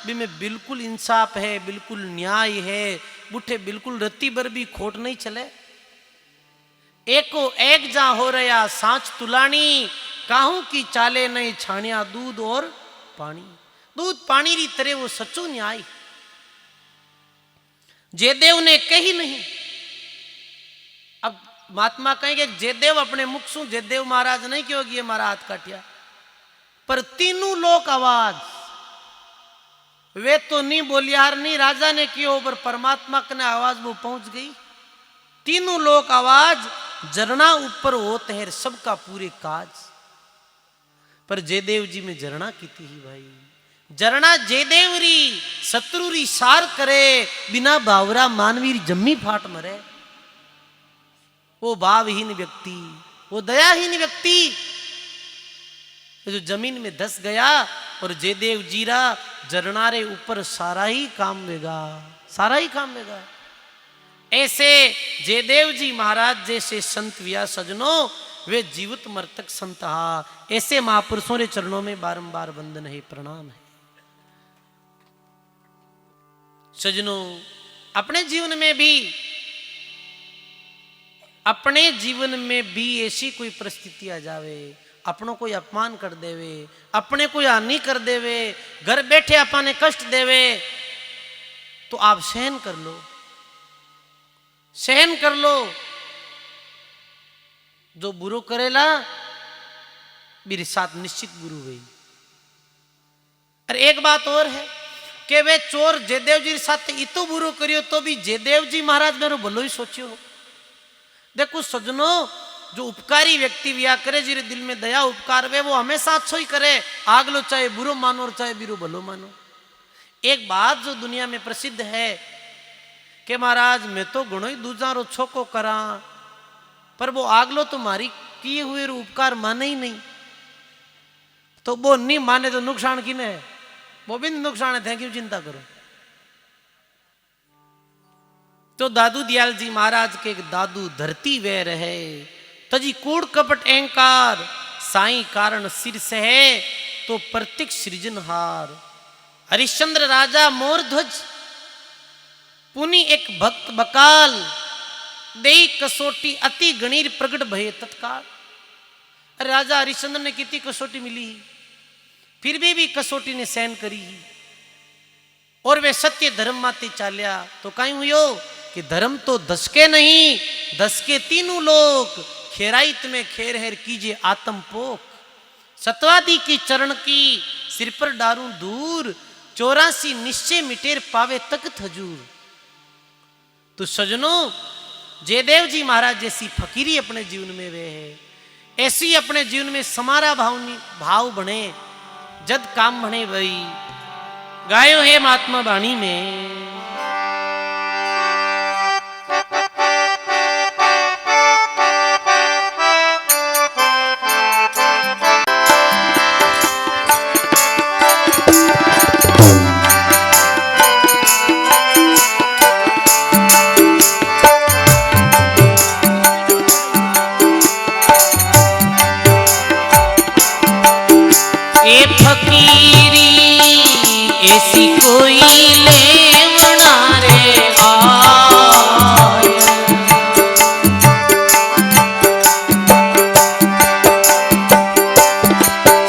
भी में बिल्कुल इंसाफ है, बिल्कुल न्याय है, बुठे बिल्कुल रत्ती भर भी खोट नहीं चले। एको एक जा हो रहा सांच तुलानी, काहू की चाले नहीं छानिया दूध और पानी। दूध पानी री तरह वो सच्चो न्याय जयदेव ने कही नहीं। अब महात्मा कहेंगे जयदेव अपने मुख सु जयदेव महाराज नहीं क्यों ये हमारा हाथ काटिया, पर तीनों लोग आवाज वे तो नहीं बोलियार नहीं राजा ने कियो, पर परमात्मा ने आवाज वो पहुंच गई। तीनों लोग आवाज झरना ऊपर होते हैं सबका पूरे काज, पर जयदेव जी में झरना की ही भाई। झरना जयदेव री शत्रु री सार करे, बिना बावरा मानवी जम्मी फाट मरे। वो भावहीन व्यक्ति, वो दयाहीन व्यक्ति जो जमीन में धस गया, और जयदेव जीरा झरनारे ऊपर सारा ही काम वेगा, सारा ही काम वेगा। ऐसे जयदेव जी महाराज जैसे संत विया सजनों, वे जीवित मर्तक संत हा। ऐसे महापुरुषों के चरणों में बारंबार वंदन है, प्रणाम है। सजनों, अपने जीवन में भी ऐसी कोई परिस्थिति आ जावे, अपनों कोई अपमान कर देवे, अपने कोई हानि कर देवे, घर बैठे अपने कष्ट देवे, तो आप सहन कर लो, सहन कर लो। जो बुरो करेला मेरे साथ निश्चित गुरु हुई। अरे एक बात और है कि वे चोर जयदेव जी साथ इतो बुरो करियो तो भी जयदेव जी महाराज मेरे भलो ही सोचियो। देखो सजनों, जो उपकारी व्यक्ति विया करे, जिरे दिल में दया उपकार वे, वो हमेशा अच्छो ही करे, आगलो चाहे बुरो मानो और चाहे बिरो भलो मानो। एक बात जो दुनिया में प्रसिद्ध है कि महाराज मैं तो गुणो ही दूजा रो छोको करा, पर वो आगलो तो मारी किए हुए उपकार माने ही नहीं, तो वो नहीं माने तो नुकसान किने है, वो भी नुकसान है, क्यों चिंता करो। तो दादू दयाल जी महाराज के दादू धरती वे रहे, तजी कूड़ कपट अहंकार साई कारण सिर से है, तो प्रत्यक्ष सृजनहार। हरिश्चंद्र राजा मोरध्वज पुनि एक भक्त बकाल, दे कसोटी अति गणीर प्रगट भय तत्काल। अरे राजा हरिश्चंद्र ने कितनी कसोटी मिली, फिर भी कसोटी ने सहन करी, और वे सत्य धर्म माते चाल्या, तो कहीं हुयो कि धर्म तो दसके नहीं, दसके तीनों लोग, खेराइत में खेर हेर कीजिए आत्म पोक। सतवादी की चरण की सिर पर डारू दूर, 84 निश्चय मिटेर पावे तख्त हजूर। तो सजनों, जयदेव जी महाराज जैसी फकीरी अपने जीवन में वे है, ऐसी अपने जीवन में समारा भाव बने, जद काम बने वही गायो है महात्मा वाणी में। ऐसी कोई लेवना रे आय,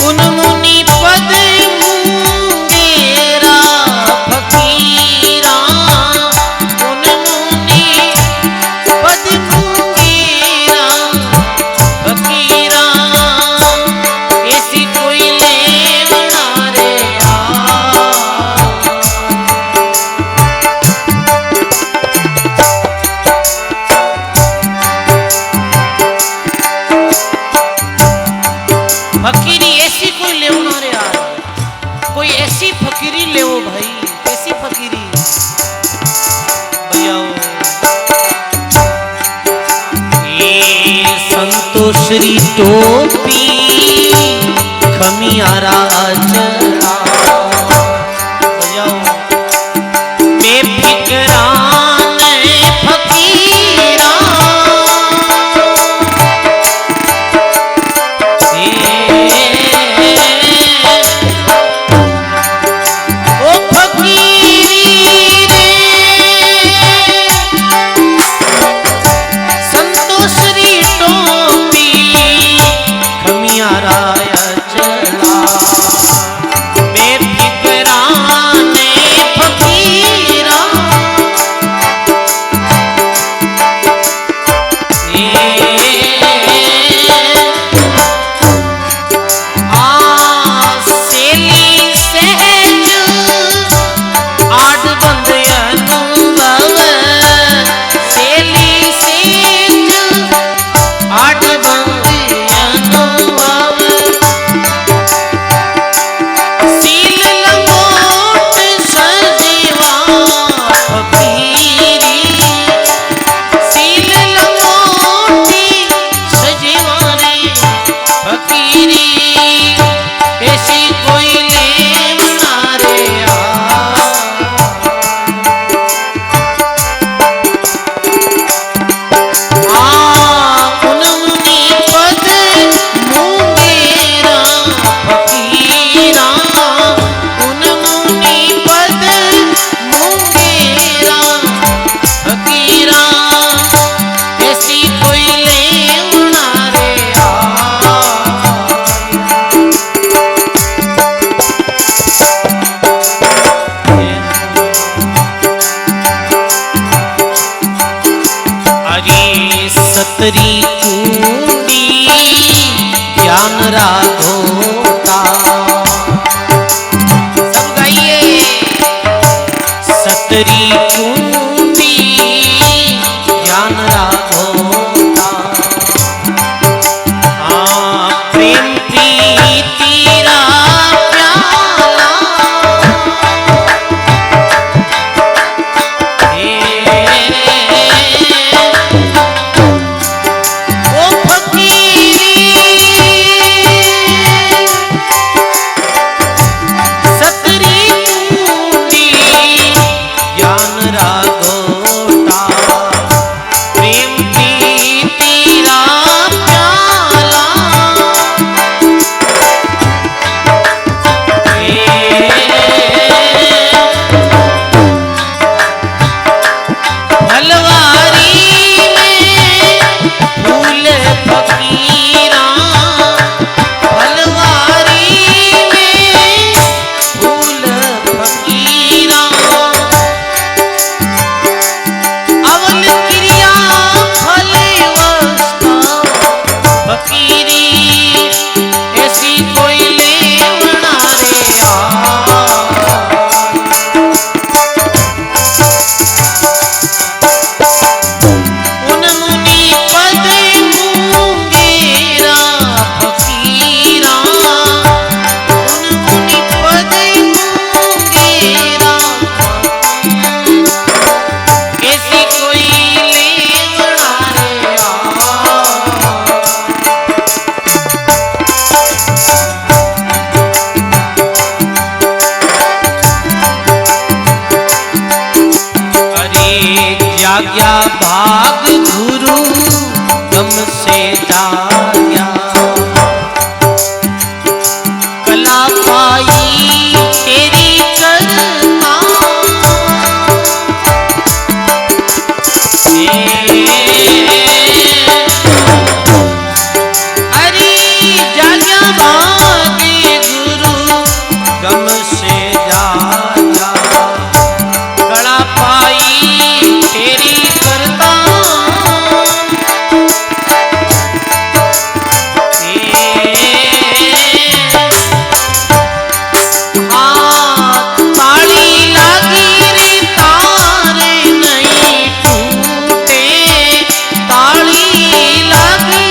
उन मुनि पद मुंगेरा फकीरा, उन मुनि पद मुंगेरा फकीरा, ऐसी कोई लेवना रे फकीरी, ऐसी कोई ले रे यार, कोई ऐसी फकीरी ले भाई, ऐसी फकीरी भैया। ये संतोषरी टोपी खमियारा चरा भैया, बेफिकरा फकीरा, ओ सतरी कुंडी ज्ञान राघोता। सब गाइए। सतरी कुंडी ज्ञान राघोता। प्रेम प्रीति रा प्याला जाग्या भाग गुरु गम से जाग्या। कला पाई तेरी करता। अरे जाग्या भाग गुरु गम से जाग्या। कला पाई तेरी करता। ताली लागी रे तारे नहीं टूटे। ताली लागी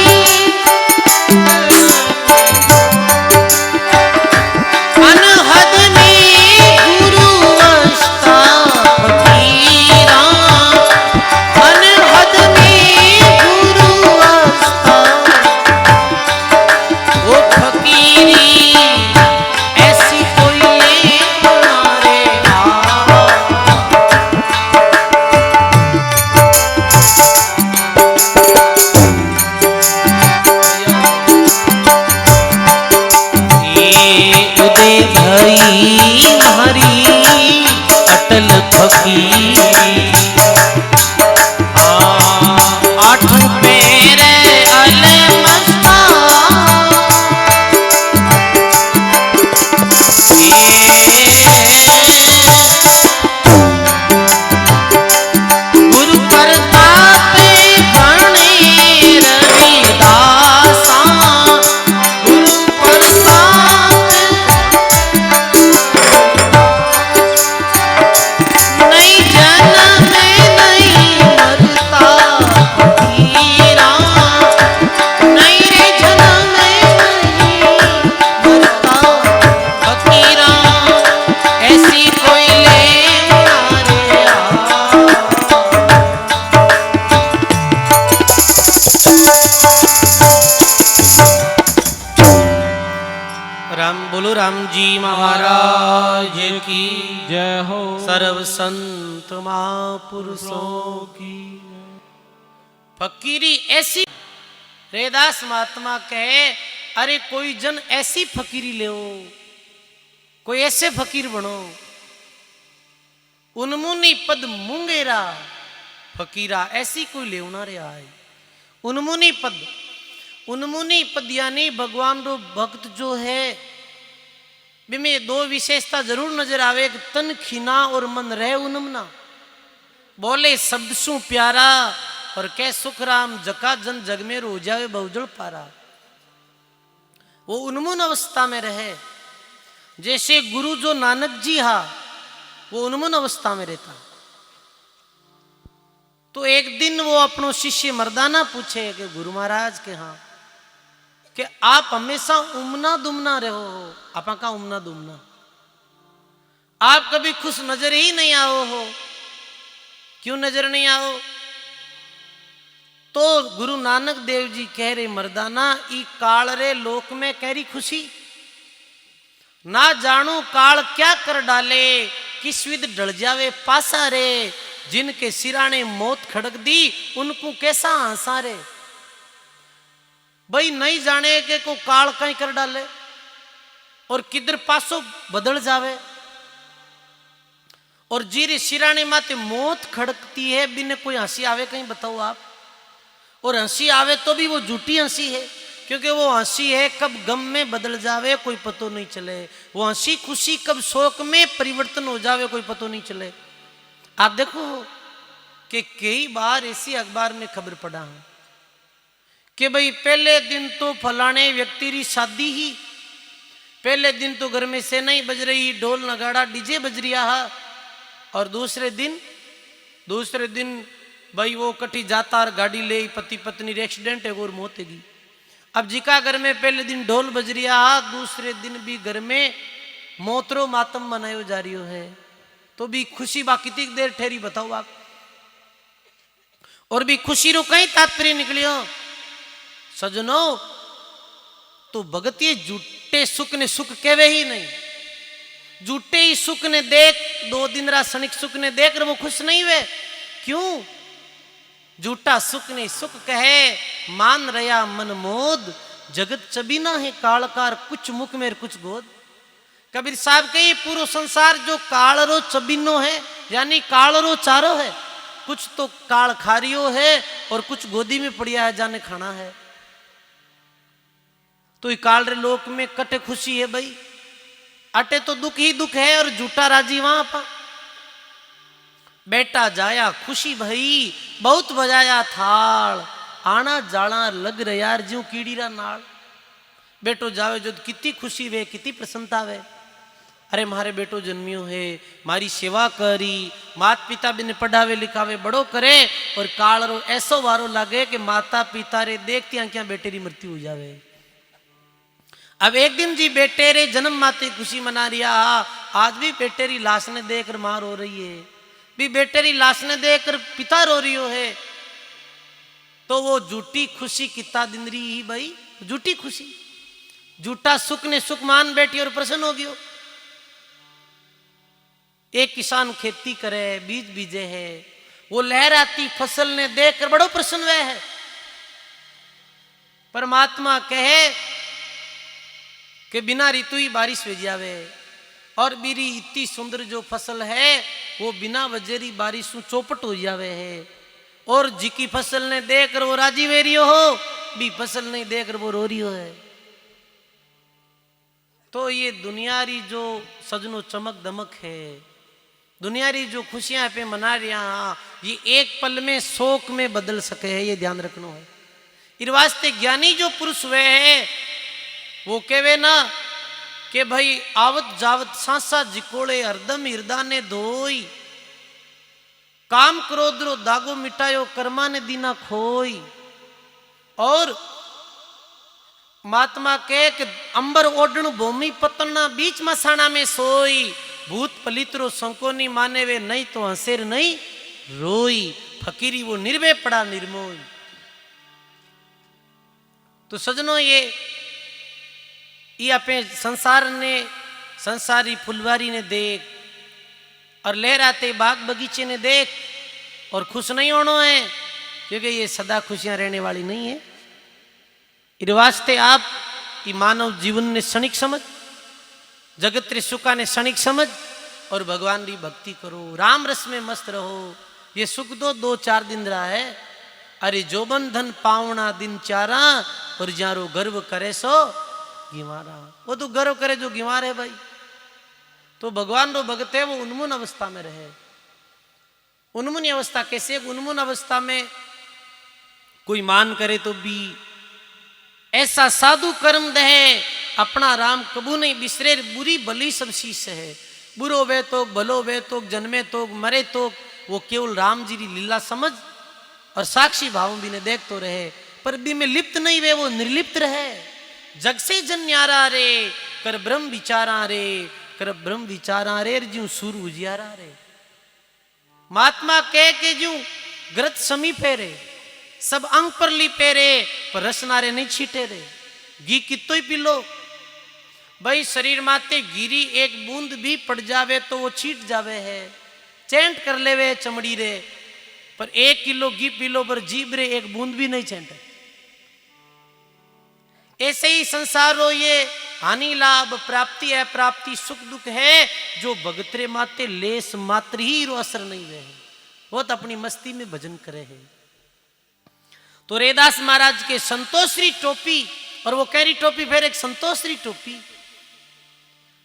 अनहद में गुरु अष्टा फकीरा। अनहद में गुरु अष्टा वो फकीरी ऐसी कोई लेना रे उदय भई हरी अटल फकीरी। आठ पेरे अले मस्ता। गुरु प्रताप बने रविदासा। गुरु प्रताप नहीं जन्म नहीं मरता फकीरा। नहीं रे जन्म नहीं मरता फकीरा। ऐसी कोई लेना रे राम बोलो राम जी महाराज की जय हो। सर्व संत महापुरुषों की। फकीरी ऐसी रेदास महात्मा कहे अरे कोई जन ऐसी फकीरी ले, कोई ऐसे फकीर बनो। उन्मुनी पद मुंगेरा फकीरा ऐसी कोई लेवना रे आए। उन्मुनी पद यानी भगवान रो भक्त जो है बिमे दो विशेषता जरूर नजर आवे। तन खीना और मन रहे उन्मना। बोले शब्द सु प्यारा और कै सुख राम जका जन जग में रो जावे बहुजल पारा। वो उन्मून अवस्था में रहे, जैसे गुरु जो नानक जी हा वो उन्मून अवस्था में रहता। तो एक दिन वो अपनो शिष्य मर्दाना पूछे कि गुरु महाराज के हाँ कि आप हमेशा उमना दुमना रहो हो, आपा का उमना दुमना, आप कभी खुश नजर ही नहीं आओ हो, क्यों नजर नहीं आओ? तो गुरु नानक देव जी कह रहे मर्दाना ई काल रे लोक में कह रही खुशी, ना जानू काल क्या कर डाले, किस विध डल जावे पासा रे, जिनके सिराने मौत खड़क दी उनको कैसा हंसा रे। भाई नहीं जाने के को काल कहीं कर डाले और किधर पासो बदल जावे, और जीरे सिराने माते मौत खड़कती है बिन कोई हंसी आवे कहीं बताओ आप? और हंसी आवे तो भी वो झूठी हंसी है, क्योंकि वो हंसी है कब गम में बदल जावे कोई पतो नहीं चले, वो हंसी खुशी कब शोक में परिवर्तन हो जावे कोई पतो नहीं चले। आप देखो कि कई बार ऐसी अखबार में खबर पड़ा है कि भाई पहले दिन तो फलाने व्यक्ति की शादी ही, पहले दिन तो घर में से नहीं बज रही, ढोल नगाड़ा डीजे बज रिया है, और दूसरे दिन भाई वो कटी जाता गाड़ी ले पति पत्नी एक्सीडेंट है और मौत हैगी। अब जिका घर में पहले दिन ढोल बज रिया है, दूसरे दिन भी घर में मोतरो मातम मनायो जा रही है, तो भी खुशी बा कितनी देर ठहरी बताओ आप? और भी खुशी रो कहीं तात्पर्य निकलियो सजनो, तो भगत ये झूठे सुख ने सुख कहवे ही नहीं, झूठे ही सुख ने देख, 2 दिन रा क्षणिक सुख ने देख वो खुश नहीं हुए, क्यों? झूठा सुख ने सुख कहे मान रया मन मोद, जगत चबीना है कालकार कुछ मुख में कुछ गोद। कबीर साहब कही पूरा संसार जो कालरो चबीनो है, यानी कालरो चारो है, कुछ तो काल खारियो है और कुछ गोदी में पड़िया है जाने खाना है। तो ये काल रे लोक में कटे खुशी है भाई, अटे तो दुख ही दुख है और झूठा राजी वहां पा। बेटा जाया खुशी भई बहुत बजाया थाल, आना जाना लग रहा यार ज्यों कीड़ीरा नाल। बेटो जावे जो कितनी खुशी वे कितनी प्रसन्नता वे, अरे मारे बेटो जन्मियो है, मारी सेवा करी, माता पिता भी ने पढ़ावे लिखावे बड़ो करे, और काल रो ऐसो वारो लागे कि माता पिता रे देखती आंखियां बेटे री मृत्यु हो जावे। अब एक दिन जी बेटे रे जन्म माते खुशी मना रिया, आज भी बेटे री लाश ने देखकर मां रो रही है, भी बेटे री लाश ने देखकर पिता रो रही है, तो वो झूठी खुशी कितना दिन रही ही भाई, झूठी खुशी, झूठा सुख ने सुख मान बैठी और प्रसन्न हो गयो। एक किसान खेती करे, बीज बीजे है, वो लहराती फसल ने देखकर बड़ो प्रसन्न हुआ है। परमात्मा कहे कि बिना ऋतु ही बारिश हो जावे, और मेरी इतनी सुंदर जो फसल है वो बिना वजेरी बारिश चौपट हो जावे है, और जिकी फसल ने देखकर वो राजी वेरियो हो, भी फसल नहीं देखकर वो रो रियो है। तो ये दुनियारी जो सजनो चमक दमक है, दुनियारी जो खुशियां पे मना रिया, ये एक पल में शोक में बदल सके है, ये ध्यान रखना है। इस वास्ते ज्ञानी जो पुरुष हुए हैं वो कहवे ना कि भाई आवत जावत सांसा जिकोड़े हरदम हृदय ने धोई, काम क्रोध रो दागो मिटायो कर्मा ने दीना खोई। और महात्मा कहे कि अंबर ओढ़ण भूमि पतना बीच मसाना में सोई, भूत पलित्रो संकोनी माने वे नहीं तो हंसेर नहीं रोई, फकीरी वो निर्भय पड़ा निर्मोई। तो सजनों ये अपने संसार ने संसारी फुलवारी ने देख और लहराते बाग बगीचे ने देख और खुश नहीं होना है, क्योंकि ये सदा खुशियां रहने वाली नहीं है। इस वास्ते आप ये मानव जीवन ने क्षणिक समझ, जगत रे सुखा ने क्षणिक समझ और भगवान की भक्ति करो, राम रस में मस्त रहो। ये सुख 2-4 दिन रहा है, अरे जोबन धन पावना दिन चारा, और जारो गर्व करे सो गिवारा। वो तो गर्व करे जो गिवार है भाई। तो भगवान रो भगत है वो उन्मून अवस्था में रहे। उन्मून अवस्था कैसे? उन्मून अवस्था में कोई मान करे तो भी ऐसा साधु कर्म दे अपना राम कबू नहीं बिसरे बुरी भली सब शीश है बुरो वे तो भलो वे तो जन्मे तो मरे तो वो केवल राम जी की लीला समझ और साक्षी भाव भी ने देख तो रहे पर भी में लिप्त नहीं वे वो निर्लिप्त रहे जग से जन न्यारा रे कर ब्रह्म विचारा रे कर ब्रह्म विचारा रे ज्यों सूर उजियारा रे महात्मा कह के ज्यों ग्रत समीपे रे सब अंग पर लिपे रे पर रसनारे नहीं छीटे रे घी कितो ही पी लो भाई शरीर माते गिरी एक बूंद भी पड़ जावे तो वो छीट जावे है चैंट कर लेवे चमड़ी रे पर 1 किलो घी पी लो पर जीभ रे एक बूंद भी नहीं छेंटे ऐसे ही संसार रो ये हानि लाभ प्राप्ति है प्राप्ति सुख दुख है जो भगतरे माते लेस मात्र ही रो असर नहीं रहे वो तो अपनी मस्ती में भजन करे है तो रेदास महाराज के संतोषरी टोपी और वो कैरी टोपी फिर एक संतोषरी टोपी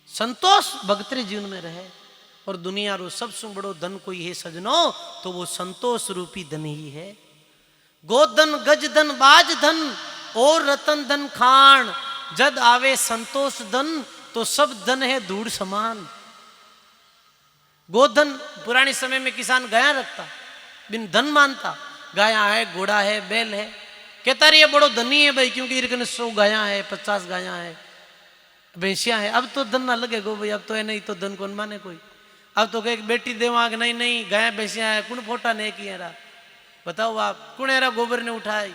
संतोष भगतरे जीवन में रहे और दुनिया रो सबसे बड़ो धन कोई है सजनो तो वो संतोष रूपी धन ही है गोधन गज धन बाज धन और रतन धन खान जद आवे संतोष धन तो सब धन है धूड़ समान गोधन पुराने समय में किसान गाया रखता बिन धन मानता गाया है घोड़ा है बैल है कहता रही ये बड़ो धनी है भाई क्योंकि इरकन 100 गाया है 50 गाया है भैंसिया है अब तो धन ना लगेगो भाई अब तो है नहीं तो धन कौन माने कोई अब तो कहे बेटी देवा नहीं नहीं गाया भैंसिया है कुण फोटा ने की है बताओ आप कुण एरा गोबर ने उठाई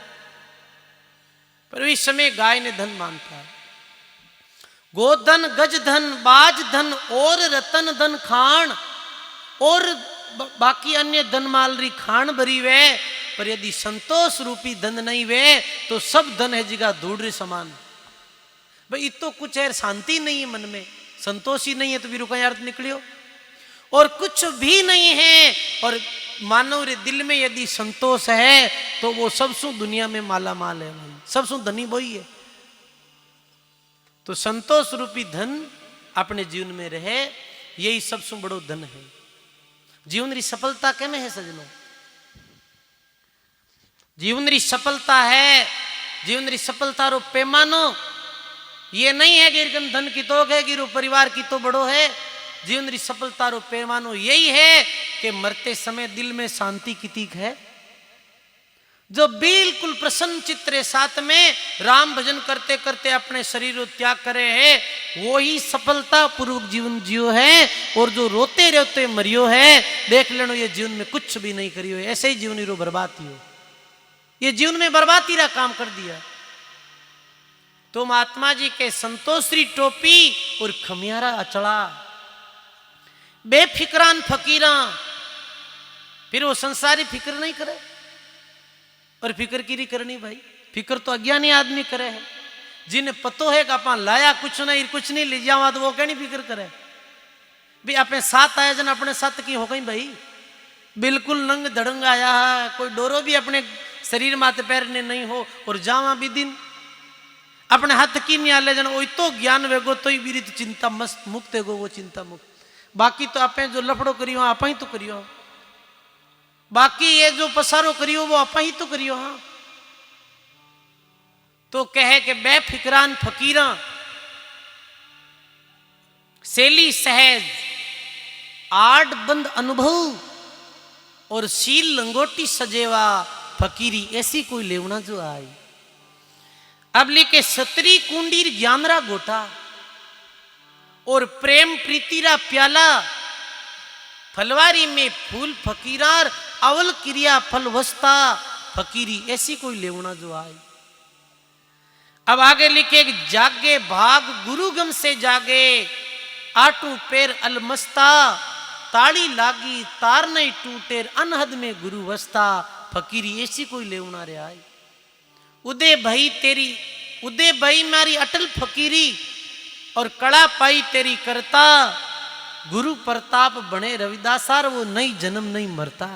पर इस समय गाय ने धन मानता है गोधन गज धन बाज धन और रतन धन खान और बाकी अन्य धन मालरी खान भरी वे पर यदि संतोष रूपी धन नहीं वे तो सब धन है जिगा धूड़ समान भाई तो कुछ है शांति नहीं है मन में संतोष ही नहीं है तो भी रुका अर्थ निकलियो और कुछ भी नहीं है और मानव रे दिल में यदि संतोष है तो वो सबसु दुनिया में माला माल है भाई सबसु धनी वही है तो संतोष रूपी धन अपने जीवन में रहे यही सबसे बड़ो धन है जीवन री सफलता के में है सजनों जीवन री सफलता है जीवन री सफलता रो पैमानो ये नहीं है कि धन की तो है कि परिवार की तो बड़ो है जीवन री सफलता रो पैमानो यही है कि मरते समय दिल में शांति कितीक है जो बिल्कुल प्रसन्न चित्रे साथ में राम भजन करते करते अपने शरीर को त्याग करे है वो ही सफलता पूर्वक जीवन जियो है और जो रोते रोते मरियो है देख लेनो ये जीवन में कुछ भी नहीं करियो ऐसे ही जीवन रो बर्बादी हो ये जीवन में बर्बादी रा काम कर दिया तो महात्मा जी के संतोषरी टोपी और खमियारा अचड़ा बेफिक्रान फकीरा फिर वो संसारी फिक्र नहीं करे और फिक्र की नहीं करनी भाई फिक्र तो अज्ञानी आदमी करे है जिन्हें पतो है कि अपन लाया कुछ नहीं ले जावा तो वो कहनी फिक्र करे भी अपने साथ आया जन अपने साथ की हो गई भाई बिल्कुल नंग धड़ंग आया है कोई डोरो भी अपने शरीर माथे पैर ने नहीं हो और जावा भी दिन अपने हाथ की नहीं आले जन वो तो ज्ञान वेगो तो ही विरित चिंता मस्त मुक्त है गो वो चिंता मुक्त बाकी तो आपे जो लफड़ो करियो आप ही तो करियो बाकी ये जो पसारो करियो वो आप ही तो करियो हाँ तो कहे कि बेफिक्रान फकीरा सेली सहज आठ बंद अनुभव और सील लंगोटी सजेवा फकीरी ऐसी कोई लेवना जो आई अब लिखे सतरी कुंडीर ज्ञानरा गोटा और प्रेम प्रीतिरा प्याला फलवारी में फूल फकीरार अवल क्रिया फल वस्ता फकीरी ऐसी कोई लेवना जो आई अब आगे लिखे जागे भाग गुरुगम से जागे आटू पैर अलमस्ता ताड़ी लागी तार नहीं टूटेर अनहद में गुरु वस्ता फकीरी ऐसी कोई लेवना रे आई उदय भाई मारी अटल फकीरी और कड़ा पाई तेरी करता गुरु प्रताप बने रविदासार वो नहीं जन्म नहीं मरता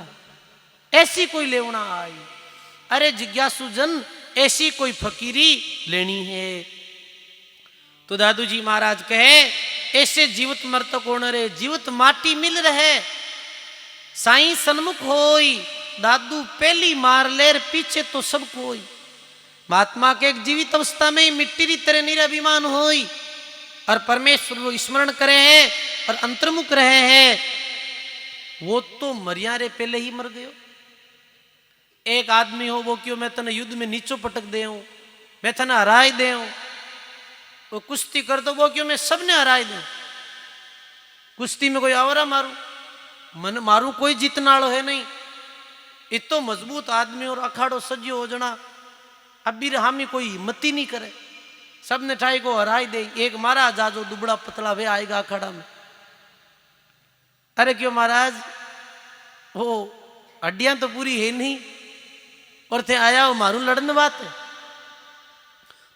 ऐसी कोई लेवना आई अरे जिज्ञासु जन ऐसी कोई फकीरी लेनी है तो दादू जी महाराज कहे ऐसे जीवित मरत कौन रे जीवित माटी मिल रहे साई सन्मुख होई दादू पहली मार लेर पीछे तो सब कोई। महात्मा के एक जीवित अवस्था में ही मिट्टी की तरह निराभिमान होई और परमेश्वर को स्मरण करे हैं और अंतर्मुख रहे हैं, वो तो मरिया रे पहले ही मर गयो। एक आदमी हो वो क्यों मैं तने युद्ध में नीचो पटक दे हूं, मैं तने हराई दे हूं, वो कुश्ती कर दो वो क्यों मैं सबने हराई दूं, कुश्ती में कोई आवरा मारू मन मारू कोई जीतने वालो है नहीं। इतो मजबूत आदमी और अखाड़ो सजियो हो जना अब भी हामी कोई हिम्मत ही नहीं करे, सबने ठाई को हराई दे। एक महाराज आजो दुबड़ा पतला वे आएगा अखाड़ा में, अरे क्यों महाराज वो हड्डियां तो पूरी है नहीं और थे आया हो मारू लड़ने बात है।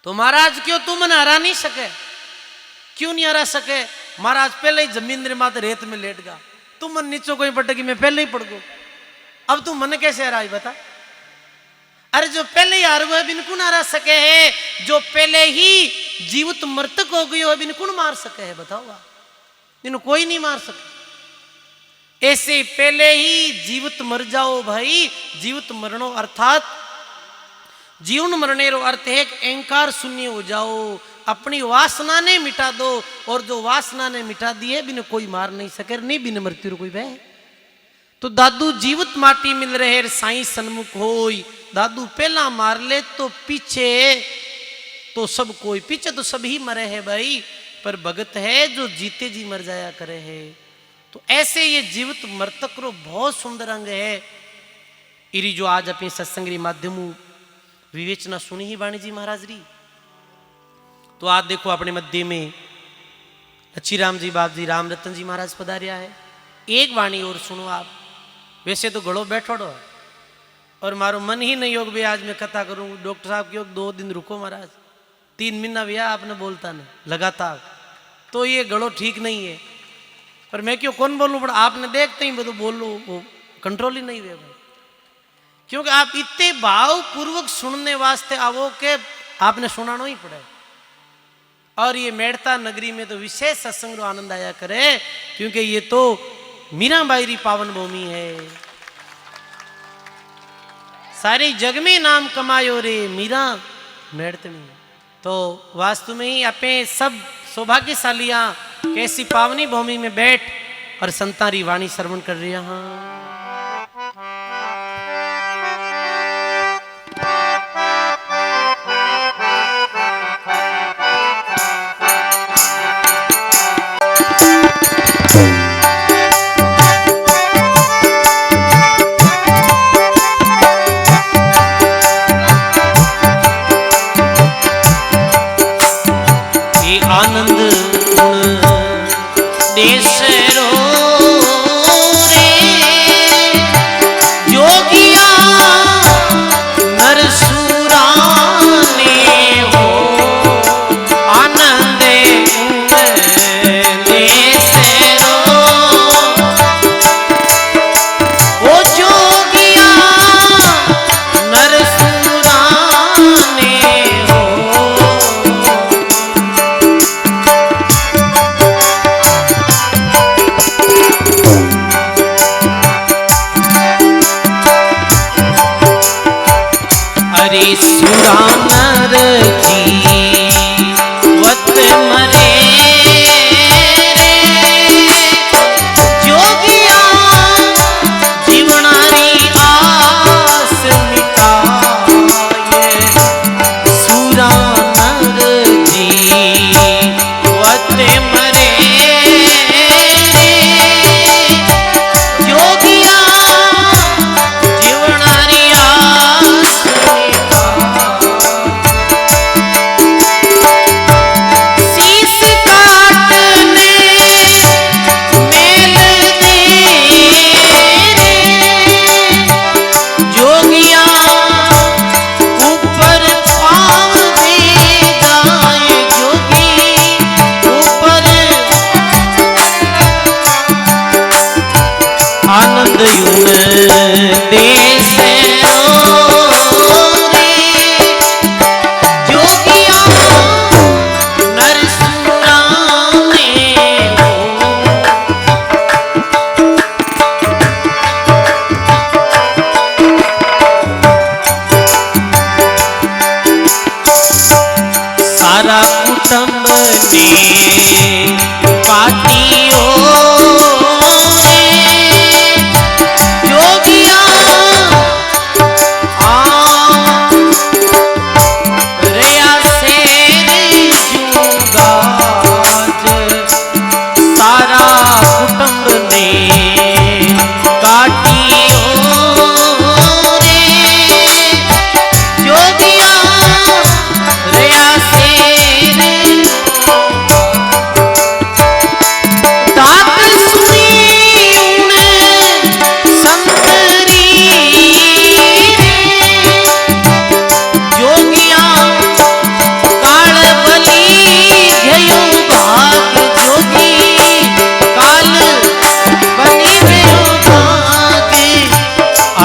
तो महाराज क्यों तू मन हरा नहीं सके, क्यों नहीं हरा सके? महाराज पहले ही जमीन रे माते रेत में लेट गया, तुम मन नीचो कोई पटकी मैं पहले ही पड़ गो, अब तू मन कैसे हराई बता? अरे जो पहले ही हार हुआ बिन कौन हरा सके है, जो पहले ही जीवित मृतक हो गई हो बिन कौन मार सके है बताओ? इन्हें कोई नहीं मार सके। ऐसे पहले ही जीवित मर जाओ भाई। जीवित मरणो अर्थात जीवन मरने रो अर्थ है अहंकार शून्य हो जाओ, अपनी वासना ने मिटा दो, और जो वासना ने मिटा दी है बिन कोई मार नहीं सके, नहीं बिन मृत्यु कोई बह। तो दादू जीवित माटी मिल रहे साई सन्मुख होई, दादू पहला मार ले तो पीछे तो सब कोई, पीछे तो सभी मरे हैं भाई, पर भगत है जो जीते जी मर जाया करे है। तो ऐसे ये जीवित मृतक रो बहुत सुंदर अंग है। इरी जो आज अपने सत्संग री माध्यम विवेचना सुनी ही वाणी जी महाराज री, तो आज देखो अपने मध्य में लच्छीराम जी बाप जी राम रतन जी महाराज पधारिया है। एक वाणी और सुनो आप। वैसे तो घड़ो बैठोड़ो है और मारो मन ही नहीं योग भी आज मैं कथा करूं। डॉक्टर साहब क्यों 2 दिन रुको महाराज, 3 महीना भी आपने बोलता नहीं लगातार, तो ये घड़ो ठीक नहीं है। पर मैं क्यों कौन बोलूं, पर आपने देखते ही मैं तो बोल लो, वो कंट्रोल ही नहीं हुए भाई, क्योंकि आप इतने भाव पूर्वक सुनने वास्ते आवो के आपने सुनाना ही पड़े। और ये मेड़ता नगरी में तो विशेष सत्संग आनंद आया करे, क्योंकि ये तो मीराबाई री पावन भूमि है। सारे जग में नाम कमायो रे मीरा मेड़त में। तो वास्तव में ही अपने सब सौभाग्यशालियां कैसी पावनी भूमि में बैठ और संतारी वाणी श्रवण कर रही हैं।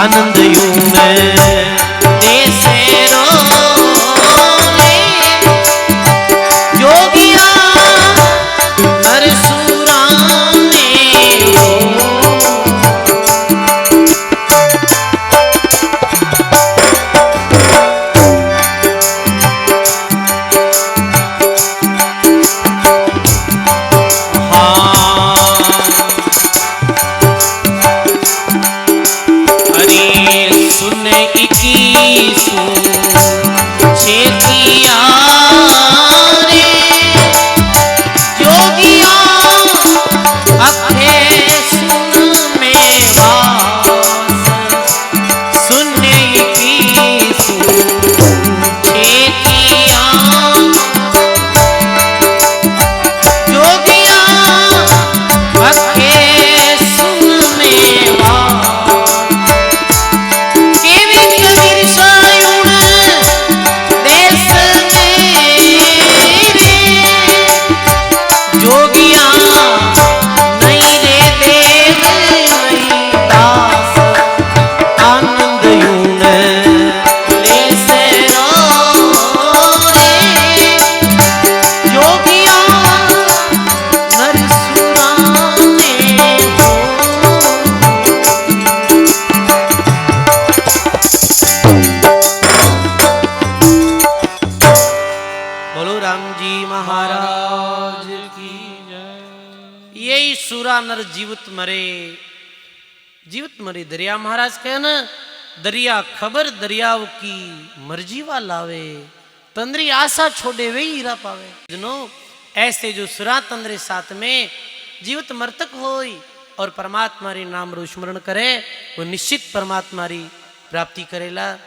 आनंद यूं देसे रोले जोगिया नर सुराने हो। नर जीवित मरे दरिया महाराज कहे न दरिया खबर दरियाव की मर्जी वा लावे तंद्री आशा छोड़े वे हीरा पावे। जनो ऐसे जो सुरा तंद्रे साथ में जीवित मर्तक होई और परमात्मा री नाम रो स्मरण करे वो निश्चित परमात्मा री प्राप्ति करेला।